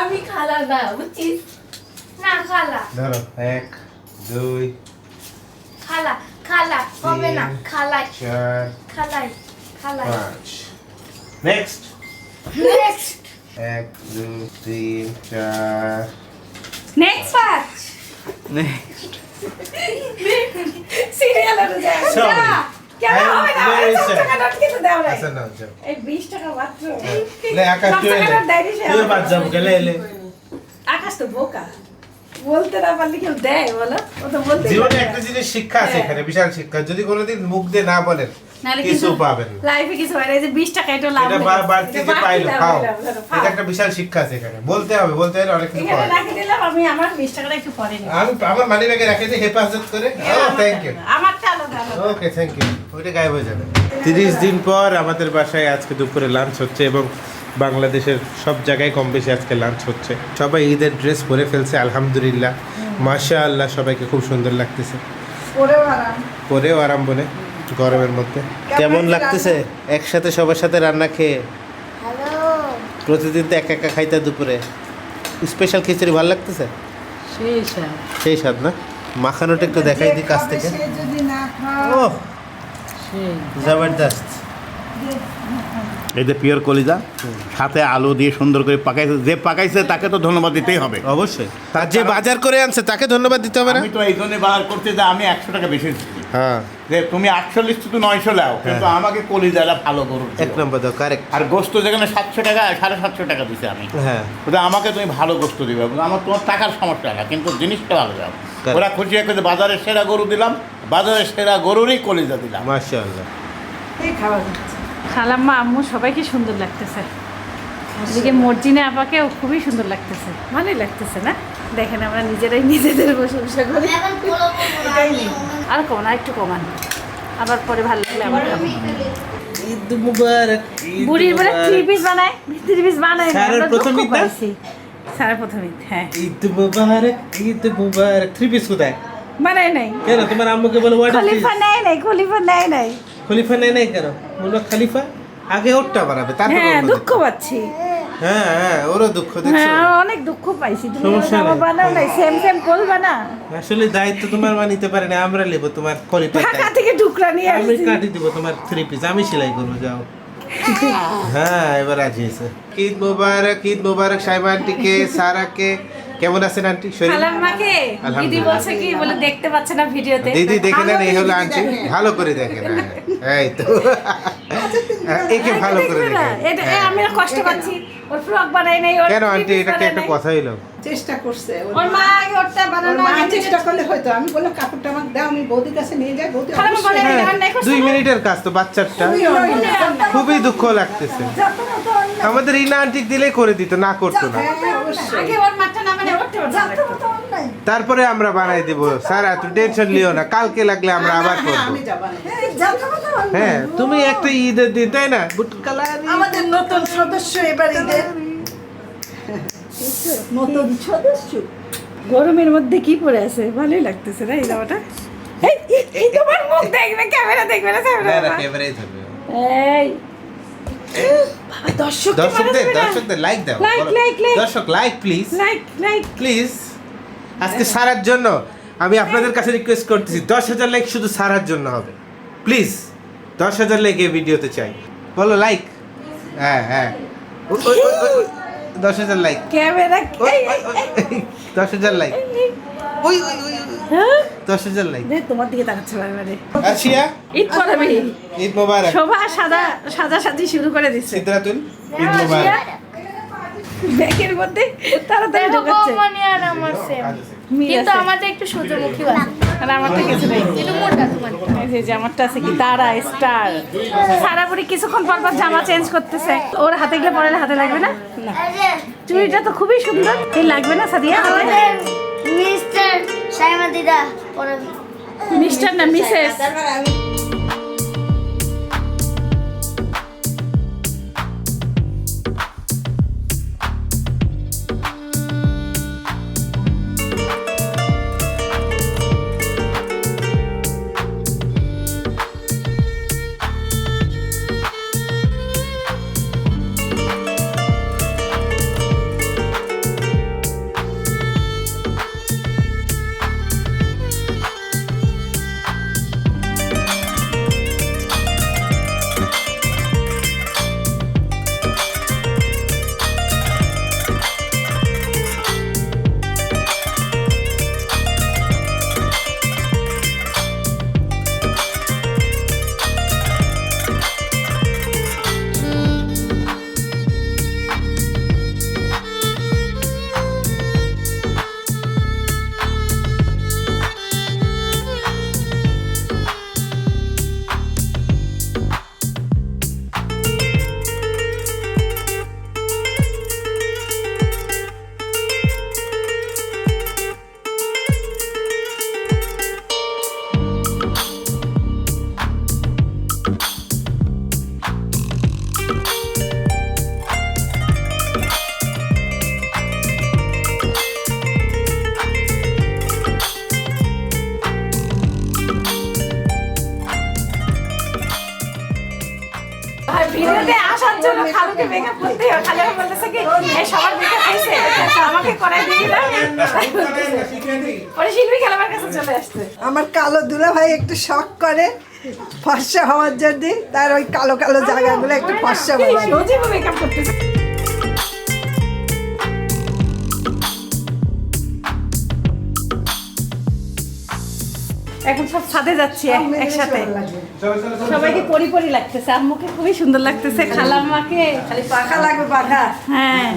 S2: আমি খালা না বুঝছিস না খালা
S8: ধরো 1 2
S2: খালা খালা হবে না
S8: 3
S2: খালাই
S8: 4
S2: খালাই খালাই
S8: 5 নেক্সট
S2: নেক্সট
S8: 1 2 3 4
S5: নেক্সট পাঁচ সিরিয়ালের যায়
S8: Sorry.
S5: কেন
S8: I am
S5: হবে না
S8: very
S5: 10
S8: sorry.
S5: টাকা নোট কিন্তু দাও না
S8: আচ্ছা নাও যাও
S5: এই 20 টাকা মাত্র
S8: লে আকাশ
S5: 10
S8: তুই
S5: টাকা নোট দেয়নি সে
S8: তুই
S5: আমাকে।
S8: বাদ যাও গেলে এলে
S5: আকাশ তো বোকা বলতে না পারলে কেউ দেয় বলো ও তো বলতে
S8: জীবনে একটা জিনিস শিক্ষা আছে এখানে বিশাল শিক্ষা যদি কোনোদিন মুখ দিয়ে না বলেন
S5: নালে
S8: কিছু পাবেন না
S5: লাইফে কিছু হয় না এই যে 20 টাকা এটা লাভ
S8: এটা বাড়তি যে পাইলো খাও এটা একটা বিশাল শিক্ষা আছে এখানে বলতে হবে বলতে হলে অনেক কিছু
S5: এখানে
S8: পাওয়া যায়।
S5: রাখে দিলাম আমি আমার 20 টাকাটা একটু পরে নিই
S8: আমি আমার মানি ব্যাগে রাখে দিই হেফাজত করে থ্যাংক ইউ
S5: আমারটা আলাদা আলাদা
S8: ওকে থ্যাংক ইউ ওইটা গায়েব হয়ে যাবে 30 দিন পর আমাদের বাসায় আজকে দুপুরে লাঞ্চ হচ্ছে এবং বাংলাদেশের সব জায়গায় কম বেশি আজকে লাঞ্চ হচ্ছে সবাই ঈদের ড্রেস পরে ফেলছে আলহামদুলিল্লাহ মাশাআল্লাহ সবাইকে খুব সুন্দর লাগতেছে
S9: পরেও আরাম
S8: পরেও আরাম বলে গরমের মধ্যে কেমন লাগতেছে একসাথে সবার সাথে রান্না খেয়ে
S2: হ্যালো
S8: প্রতিদিন তো একা একা খাইতে দুপুরে স্পেশাল খিচুড়ি ভালো লাগতেছে সেই স্বাদ না মাখানোটা একটু দেখাই দিই কাছ থেকে
S9: সে যদি না খায়
S8: ওহ জবরদস্ত
S6: এই যে পিওর কলিজা সাথে আলু দিয়ে সুন্দর করে পাকাইছে যে পাকাইছে তাকে তো ধন্যবাদ দিতেই হবে
S8: অবশ্যই তার যে বাজার করে আনছে তাকে ধন্যবাদ দিতে হবে না
S6: আমি তো এই জন্য বাজার করতে যে আমি 100 টাকা বেশি দিচ্ছি
S8: হ্যাঁ
S6: যে তুমি 48 to 900 লাও কিন্তু আমাকে কলিজাটা ভালো করো
S8: এক নম্বর দাও কারেক্ট
S6: আর গোস্ত যেখানে 700 টাকা 750 টাকা দিছি আমি
S8: হ্যাঁ
S6: ওটা আমাকে তুমি ভালো গোস্ত দিবে আমার তোমার টাকার সমস্যা না কিন্তু জিনিসটা ভালো দাও ওরা খুশি একটা যে বাজারে সেরা গরু দিলাম বাজারে সেরা গরুরই কলিজা দিলাম
S8: মাশাআল্লাহ
S9: এই খাওয়া যাচ্ছে
S5: খালাম্মা আম্মু সবাইকে সুন্দর লাগতেছে এদিকে মর্জিনা আপাকেও খুবই সুন্দর লাগতেছে ভালোই লাগতেছে না দেখেন আমরা নিজেরাই নিজেদের প্রশংসা করি
S2: এখন পোলো
S5: আর কমান আর একটু কমান আবার পরে ভালো লাগলে আবার খাবো।
S8: ঈদ মুবারক
S5: বুড়ির বলে 3 পিস বানায় 3 পিস বানায় না,
S8: স্যারের
S5: আমরা
S8: প্রথম
S5: দুঃখ
S8: ঈদ না?
S5: পাইছি। স্যারের প্রথম ঈদ, হ্যাঁ
S8: ঈদ মুবারক 3 পিস কোথায়
S5: বানায় নাই
S8: কেন তোমার আম্মুকে বলো হোয়াট ইজ
S5: খলিফা নেয় নাই খলিফা নেয় নাই
S8: খলিফা নেই কেন বললো খলিফা আগে ওরটা বানাবে তারপর
S5: হ্যাঁ
S8: অন্য
S5: দুঃখ
S8: দিতে।
S5: পাচ্ছি
S8: হ্যাঁ হ্যাঁ ওরও দুঃখ দেখছো
S5: হ্যাঁ অনেক দুঃখ পাইছি তুমি
S8: সমস্যা
S5: জামা
S8: নাই।
S5: বানাও নাই সেম সেম করবা না
S8: আসলে দায়িত্ব তোমার মা নিতে পারে না আমরা নেব তোমার খলিফা
S5: ঢাকা থেকে টুকরা নিয়ে
S8: আমি
S5: আসছি
S8: কাটি দিব তোমার 3 পিস আমি সেলাই করবো যাও হ্যাঁ এবার রাজি হয়েছে ঈদ মুবারক সাইমা আন্টিকে সারাকে কেমন আছেন আন্টি শরীর
S5: খালাম্মাকে দিদি
S8: আলহামদুলিল্লাহ।
S5: বলছে কি বলে দেখতে পাচ্ছে না ভিডিওতে
S8: দিদি দেখে নেন এই হলো আন্টি ভালো করে দেখেন হ্যাঁ এই তো একে ভালো করে
S5: দেখবে না,
S8: দেখেন
S5: এটা আমি কষ্ট পাচ্ছি ওর ফ্রক বানাই নাই ওর
S8: কেন আন্টি
S5: three piece
S8: এটা কি
S5: বানাই
S8: একটা
S5: নাই।
S8: কথা হইলো
S9: চেষ্টা করছে
S5: ওর মা আগে ওরটা
S9: ওর
S5: বানানো
S9: মা
S5: আগে
S9: চেষ্টা করলে হয়তো আমি বললাম কাপড়টা আমাকে দাও আমি বৌদির কাছে নিয়ে যাই বৌদি
S5: খালাম্মা বলে
S9: অবশ্যই
S5: রান্না করছে
S8: 2
S5: না?
S8: মিনিটের কাজ তো বাচ্চাটা খুবই দুঃখ লাগতেছে আমাদের ইনা আন্টি দিলে করে দিত না করতো না
S5: আগে ওর মাথা না মানে ওরটা বানানো
S8: তারপরে আমরা বানাই দিব স্যার এত টেনশন লিও না কালকে লাগলে আমরা আবার করব
S9: আমি যাবো না।
S8: হ্যাঁ তুমি একটা ঈদের দিন তাই না বুটকালারি
S9: আমাদের নতুন সদস্য এবার ঈদের নতুন সদস্য
S5: গরমের মধ্যে কি পরে আছে ভালোই লাগতেছে না এই জামাটা এই এই তোমার মুখ দেখবে ক্যামেরা দেখবে না
S8: না না
S5: ক্যামেরা
S8: ক্যামেরাই থাকবে
S5: এই বাবা
S8: দর্শকদের লাইক দাও
S5: Like,
S8: বলো।
S5: like, like.
S8: দর্শক লাইক প্লিজ
S5: লাইক
S8: প্লিজ আজকে সারার জন্য আমি আপনাদের কাছে রিকোয়েস্ট করতেছি 10,000 লাইক শুধু সারার জন্য হবে প্লিজ 10,000 লাইক এই ভিডিওতে চাই বলো লাইক হ্যাঁ হ্যাঁ 10,000 লাইক
S5: ক্যামেরা
S8: 10,000 লাইক ওই ওই ওই
S5: হ্যাঁ
S8: 10,000 লাইক
S5: দেখ তোমার দিকে তাকাচ্ছে বারবারে
S8: আসিয়া
S5: ঈদ পড়াবি
S8: ঈদ মোবারক
S5: শোভা সাজাসাজি শুরু করে দিচ্ছে
S8: সিদ্রাতুল ঈদ মোবারক
S5: ব্যাগের মধ্যে তাড়াতাড়ি ঢোকাচ্ছে
S2: মানে আর আমার সেম
S5: মিল
S2: কিন্তু
S5: আছে।
S2: আমাদের একটু সূর্যমুখী আছে
S5: আর আমার তো কিছু নেই
S2: একটু মোটা তোমার
S5: এই যে আমারটা আছে কি তারা স্টার সারা বুড়ি কিছুক্ষণ পর পর জামা চেঞ্জ করতেছে ওর হাতে গিয়ে পরে হাতে লাগবে না না চুড়িটা তো খুবই সুন্দর এই লাগবে না সাদিয়া হাতে
S2: আমাদের মিস্টার সাইমা দিদা পড়াবি
S5: মিস্টার না মিসেস জন্য খালুকে মেকআপ করতে হয়। খালু বলতেছে কি এই সবার মেকআপ হয়েছে তো আমাকে করাই দিবি না। পরে শিল্পী খেলা আমার কাছে চলে আসছে।
S9: আমার কালো দুলা ভাই একটু শখ করে ফর্সা হওয়ার জন্য, তার ওই কালো কালো জায়গাগুলো একটু ফর্সা বানায়।
S5: সজীব মেকআপ করতেছে। এখন সব ছাদে যাচ্ছি একসাথে, সবাইকে পরি লাগতেছে। আম্মুকে খুবই সুন্দর লাগতেছে, খালাম্মাকে
S9: খালি পাখা লাগবে, পাখা।
S5: হ্যাঁ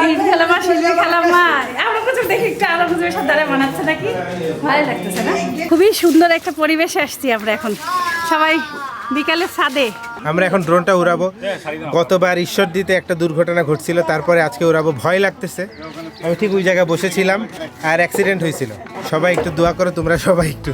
S5: ঈদ খালাম্মা, শিল্পী খালাম্মা, আমরা কিছু দেখি একটু আলো বুঝবে সব দ্বারা বানাচ্ছে নাকি, ভালো লাগতেছে না? খুবই সুন্দর একটা পরিবেশে আসছি আমরা এখন সবাই বিকালে ছাদে।
S8: আমরা এখন ড্রোনটা উড়াবো। গতবার ঈশ্বরদীতে একটা দুর্ঘটনা ঘটছিল, তারপরে আজকে উড়াবো। ভয় লাগতেছে, আমি ঠিক ওই জায়গায় বসেছিলাম আর অ্যাক্সিডেন্ট হয়েছিল। সবাই একটু দোয়া করো, তোমরা সবাই একটু।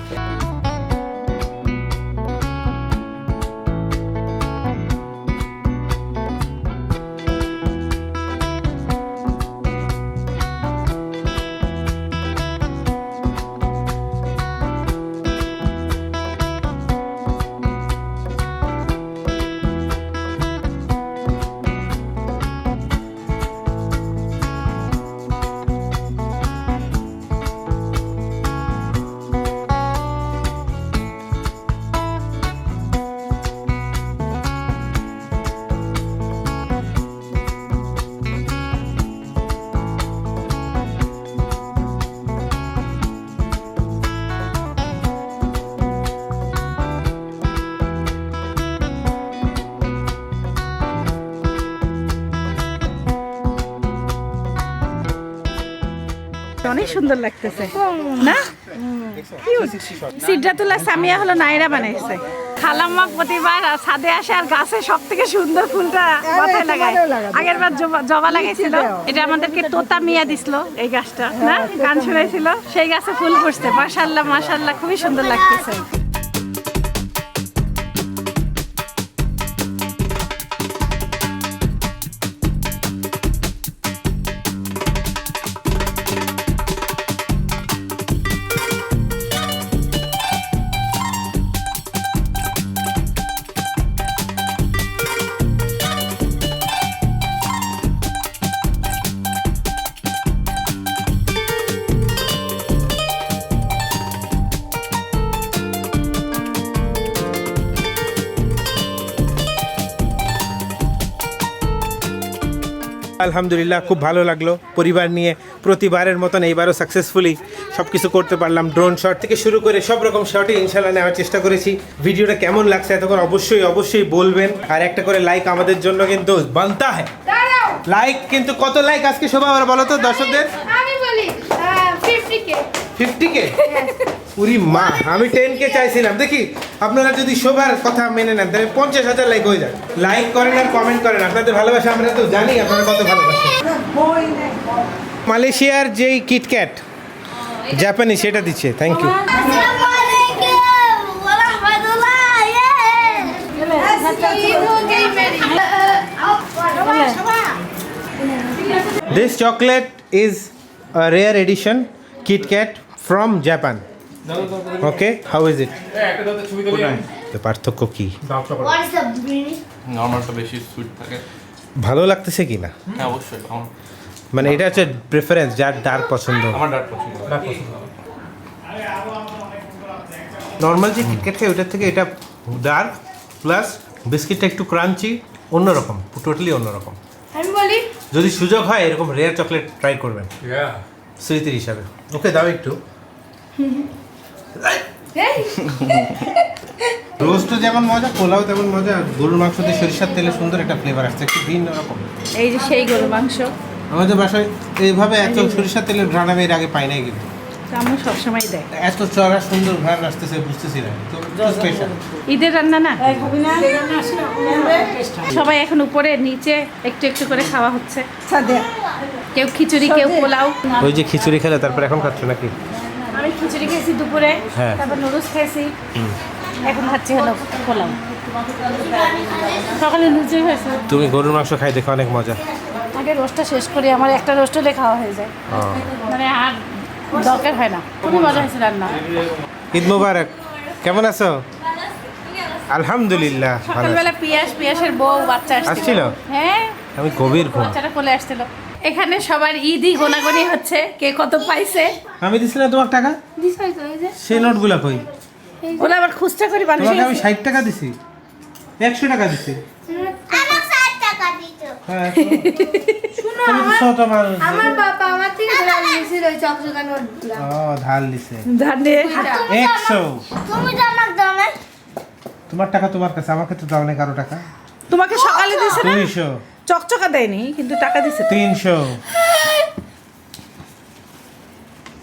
S5: অনেক সুন্দর লাগতেছে না? সিদ্ধাতুল্লাহ সামিয়া হলো নাইরা বানাইছে। খালাম্মা প্রতিবার ছাদে আসে আর গাছে সব থেকে সুন্দর ফুলটা মাথায় লাগায়। আগের বার জবা লাগাইছিল, এটা আমাদেরকে তোতা মিয়া দিছিল এই গাছটা, না গান শুনাইছিল, সেই গাছে ফুল ফুটছে। মাশাআল্লাহ মাশাআল্লাহ, খুবই সুন্দর লাগতেছে।
S8: আলহামদুলিল্লাহ, খুব ভালো লাগলো। পরিবার নিয়ে প্রতিবারের মতন এইবারও সাকসেসফুলি সব কিছু করতে পারলাম। ড্রোন শট থেকে শুরু করে সব রকম শটই ইনশাল্লাহ নেওয়ার চেষ্টা করেছি। ভিডিওটা কেমন লাগছে এতক্ষণ অবশ্যই বলবেন, আর একটা করে লাইক আমাদের জন্য কিন্তু বানতা হ্যায়। লাইক কিন্তু কত লাইক আজকে সবাই আবার বলো তো দর্শকদের?
S2: আমি বলি 50K
S8: 50K? উরি মা, আমি 10K চাইছিলাম। দেখি আপনারা যদি সবার কথা মেনে নেন তাহলে 50,000 লাইক হয়ে যায়। লাইক করেন আর কমেন্ট করেন, আপনাদের ভালোবাসা আমরা তো জানি আপনারা কত ভালোবাসেন। মালয়েশিয়ার যেই কিটক্যাট জাপানি সেটা দিচ্ছে, থ্যাংক ইউ।
S2: আসসালামু আলাইকুম ওয়া রাহমাতুল্লাহ।
S8: This chocolate is a rare edition KitKat from Japan. Okay, how is it?
S3: একটা দাঁতে ছবি তুলি।
S8: পার্থক্য কি?
S3: Dark chocolate
S2: What is the meaning?
S3: নরমালটা বেশি সুইট থাকে।
S8: ভালো লাগতেছে কি না?
S3: হ্যাঁ অবশ্যই, আমার
S8: মানে এটা হচ্ছে প্রেফারেন্স, যার ডার্ক পছন্দ।
S3: আমার ডার্ক পছন্দ।
S8: নর্মাল যে কিটক্যাট খাই ওটার থেকে এটা ডার্ক, প্লাস বিস্কিটটা একটু ক্রাঞ্চি, অন্যরকম, টোটালি অন্যরকম।
S2: আমি বলি
S8: যদি সুযোগ হয় এরকম রেয়ার চকলেট ট্রাই করবেন
S3: ইয়া
S8: স্মৃতির হিসাবে। ওকে, দাও একটু। রোস্টও যেমন মজা, পোলাও তেমন মজা, আর গরুর মাংস দিয়ে সরিষার তেলে সুন্দর একটা ফ্লেভার আসছে, একটু ভিন্ন রকম।
S5: এই যে সেই গরু মাংস
S8: আমাদের বাসায় এইভাবে এত সরিষার তেলের ঘ্রাণ আমি এর আগে পাই নাই, কিন্তু
S5: আম্মু সবসময় দেয়।
S8: এত চড়া সুন্দর ঘ্রাণ আসতেছে বুঝতেছি না, তো স্পেশাল।
S5: ঈদের রান্না না, সবাই এখন উপরে নিচে একটু একটু করে খাওয়া হচ্ছে। কেউ খিচুড়ি, কেউ পোলাও।
S8: ওই যে খিচুড়ি খেলে তারপর এখন খাচ্ছ নাকি?
S5: আমি খিচুড়ি খেয়েছি দুপুরে,
S8: হ্যাঁ।
S5: তারপর নুডলস খেয়েছি, এখন খাচ্ছি হলো পোলাও। সকালে লুচি হয়েছে।
S8: তুমি গরুর মাংস খাই দেখো, অনেক মজা।
S5: আগে রোস্টটা শেষ করি, আমার একটা রোস্ট হলে খাওয়া হয়ে যায়, মানে আর দরকার হয় না। খুবই মজা হয়েছে রান্না।
S8: ঈদ মোবারক, কেমন আছো? আলহামদুলিল্লাহ ভালো আছি।
S5: সকালবেলা পিয়াসের বউ বাচ্চা
S8: আসছিল?
S5: হ্যাঁ,
S8: আমি গভীর ঘুম।
S5: বাচ্চাটা কোলে আসছিল। এখানে সবার ঈদই গোনাগুনি হচ্ছে, কে কত পাইছে।
S8: আমি দিছি না তোমার টাকা, সেই নোটগুলা কই?
S5: ওলা আবার খুচরা করে বানিয়ে
S8: তোমাকে আমি 60 টাকা দিছি, 100 টাকা দিছি।
S2: আমার 60 টাকা দিত।
S8: হ্যাঁ তুমি তো ছোট মানুষ।
S2: আমার বাবা আমার থেকে ধার নিয়েছিল ওই চকচকা নোটগুলো।
S8: ও ধার লিছে
S5: জানে
S8: 100।
S2: তুমি তো আমাকে দাও না।
S8: তোমার টাকা তোমার কাছে, আমাকে তো দাও না কারো টাকা।
S5: তোমাকে সকালে দিছে না,
S8: 200,
S5: চকচকা দেয়নি কিন্তু টাকা দিছে।
S8: 300,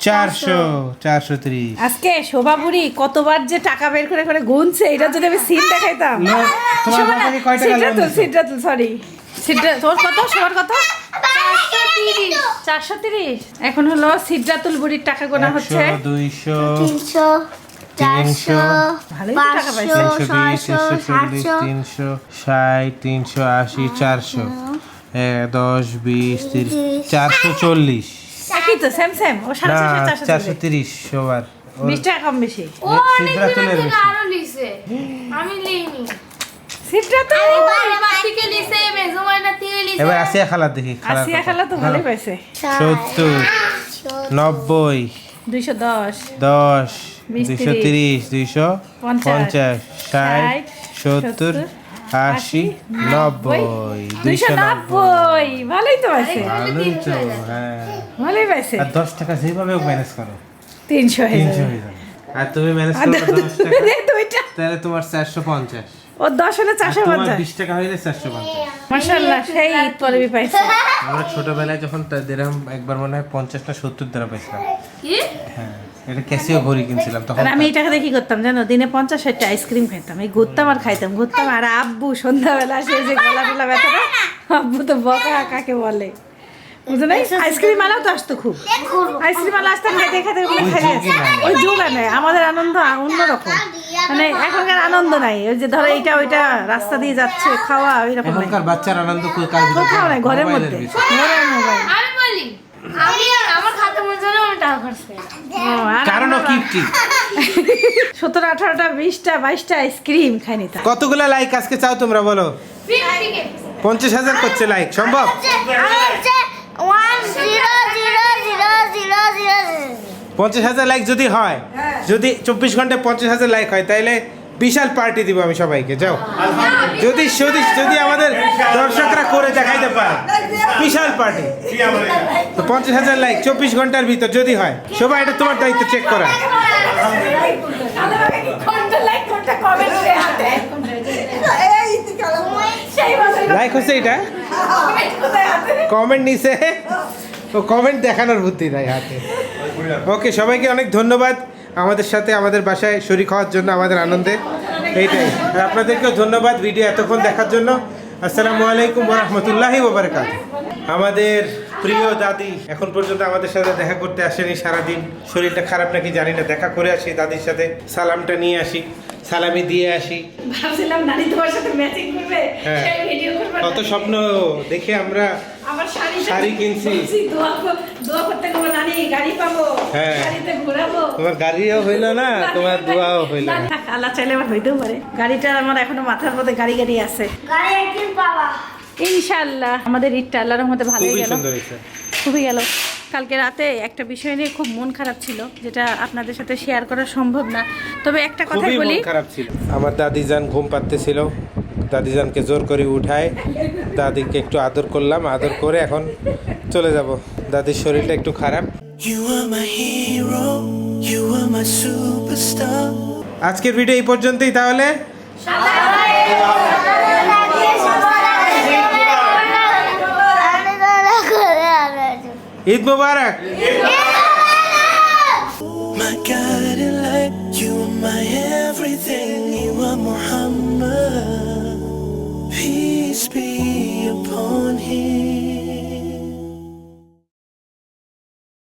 S8: 400, 430।
S5: আজকে শোভা বুড়ি কতবার যে টাকা বের করে করে গুনছে, এটা যদি আমি সিট দেখাইতাম।
S8: তোমার বাবাকে কয় টাকা লোন দিছো?
S5: সিটটা সরি সিটটা তোর কত, সবার কত? 430। এখন হলো সিদ্ধাতুল বুড়ির টাকা গোনা হচ্ছে।
S8: 100, 200,
S2: 300 400
S5: ভালোই তো টাকা পাইছে।
S8: 320, 340, 360, 380, 400, 10, 20, 30, 440।
S5: একই তো সেম সেম। ও
S8: না
S5: 430
S8: 430 সবার।
S5: 20 টাকা কম বেশি।
S8: সিদ্ধাতুলের বেশি।
S11: আরো লিছে আমি লিনি
S5: সিদ্ধাতুল
S11: থেকে লিছে মেজুমাইনা থেকে লিছে
S8: এবার আসিয়া খালা দেখি, খালা
S5: আসিয়া খালা তো ভালোই পাইছে।
S8: 70, 90,
S5: 210
S8: 10,
S5: 20,
S8: 230, 250, 60, 70, 80, 90,
S5: 290 ভালোই তো পাইছে।
S8: ভালোই তো, হ্যাঁ।
S5: ভালোই পাইছে।
S8: আর 10 টাকা যেভাবে ম্যানেজ করো,
S5: 300 হয়ে
S8: 300
S5: যাবে।
S8: হয়ে যাবে। আর তুমি ম্যানেজ
S5: আর
S8: করো 10 টাকা,
S5: দুইটা
S8: তাহলে তোমার 450।
S5: ও 10 হলে
S8: আর তোমার
S5: 450।
S8: 20 টাকা হইলে 450।
S5: মাশাআল্লাহ, সেই ঈদ পরবি পাইছে।
S8: আমরা ছোটবেলায় যখন দিরহাম একবার মনে হয় 50 না 70 টাকা পাইছিলাম। হ্যাঁ, এটা ক্যাসিও ঘড়ি কিনছিলাম তখন।
S5: আর আমি এই টাকা দিয়ে কি করতাম জানো, দিনে 50-60টা আইসক্রিম খাইতাম। এই ঘুরতাম আর খাইতাম, ঘুরতাম। আর আব্বু সন্ধ্যাবেলা সে যে গলা টলা ব্যথাটা, আব্বু তো বকা কাকে বলে বুঝো নাই। আইসক্রিম আলাও তো আসতো খুব, আইসক্রিম আলা আসতাম, খাইতে খাইতে ওগুলো খাই আসছে। ওই যুগ নেই, আমাদের আনন্দ অন্যরকম। মানে এখনকার আনন্দ নাই, ওই যে ধরো এইটা ওইটা রাস্তা দিয়ে যাচ্ছে খাওয়া, ওইরকম নাই।
S8: এখনকার বাচ্চার আনন্দ কার ভিতরে?
S5: কোথাও নাই, ঘরের মধ্যে, ঘরের মোবাইল।
S11: আমি বলি আমি আমার খাতা মধ্যে আমি টাকা খরচ করি
S8: কারণ কি কি
S5: 17, 18টা, 20টা, 22টা আইসক্রিম খাই নিতাম।
S8: কতগুলা লাইক আজকে চাও তোমরা বলো? 50,000 করছে লাইক, সম্ভব? 50,000 লাইক যদি হয়, যদি 24 ঘন্টায় 50,000 লাইক হয়, তাহলে বিশাল পার্টি দিব আমি সবাইকে। যাও, যদি যদি যদি আমাদের দর্শকরা করে দেখাইতে পারে বিশাল পার্টি, তো 50,000 লাইক 24 ঘন্টার ভিতর যদি হয়, সবাই এটা তোমার দায়িত্ব চেক করা। লাইক হচ্ছে এটা, কমেন্ট নিছে, ও কমেন্ট দেখানোর বুদ্ধি নাই হাতে। ওকে, সবাইকে অনেক ধন্যবাদ আমাদের সাথে আমাদের বাসায় শরীক হওয়ার জন্য, আমাদের আনন্দে। এইটাই, আর আপনাদেরকেও ধন্যবাদ ভিডিও এতক্ষণ দেখার জন্য। আসসালামু আলাইকুম ওয়া রাহমাতুল্লাহি ওয়া বারাকাতুহু। আমাদের প্রিয় দাদি এখন পর্যন্ত আমাদের সাথে দেখা করতে আসেনি সারাদিন। শরীরটা খারাপ নাকি জানি না, দেখা করে আসি দাদির সাথে, সালামটা নিয়ে আসি, সালামি দিয়ে আসি।
S5: ভাবছিলাম নানি তোমার সাথে ম্যাচিং করবে,
S8: হ্যাঁ।
S5: সেই ভিডিও করবে।
S8: কত স্বপ্ন দেখে আমরা
S5: আমার
S8: শাড়ি কিনছি।
S5: দোয়া করতে গো নানি, গাড়ি পাবো,
S8: হ্যাঁ।
S5: গাড়িতে ঘোরাবো।
S8: তোমার গাড়িও হইল না, তোমার দোয়াও হইল না।
S5: থাক, আল্লাহ চাইলে আমার হইতেও পারে। গাড়িটা আমার এখনো মাথার মধ্যে গাড়ি গাড়ি আছে।
S2: গাড়ি একদিন পাবা।
S5: ইনশাআল্লাহ আমাদের ঈদটা আল্লাহর রহমতে ভালোই
S8: খুবই
S5: গেল,
S8: সুন্দর হয়েছে।
S5: খুবই গেল। কালকে রাতে একটা বিষয় নিয়ে খুব মন খারাপ ছিল, যেটা আপনাদের সাথে শেয়ার করা সম্ভব না। তবে একটা কথা
S8: খুবই
S5: বলি,
S8: মন খারাপ ছিল। আমার দাদিজান ঘুম পাড়তেছিল, দাদিজানকে জোর করে উঠায় দাদিকে একটু আদর করলাম, আদর করে এখন চলে যাব। দাদির শরীরটা একটু খারাপ। আজকের ভিডিও এই পর্যন্তই তাহলে। ঈদ মোবারক।
S12: My guiding light, you are my everything, you are Muhammad. Peace be upon him.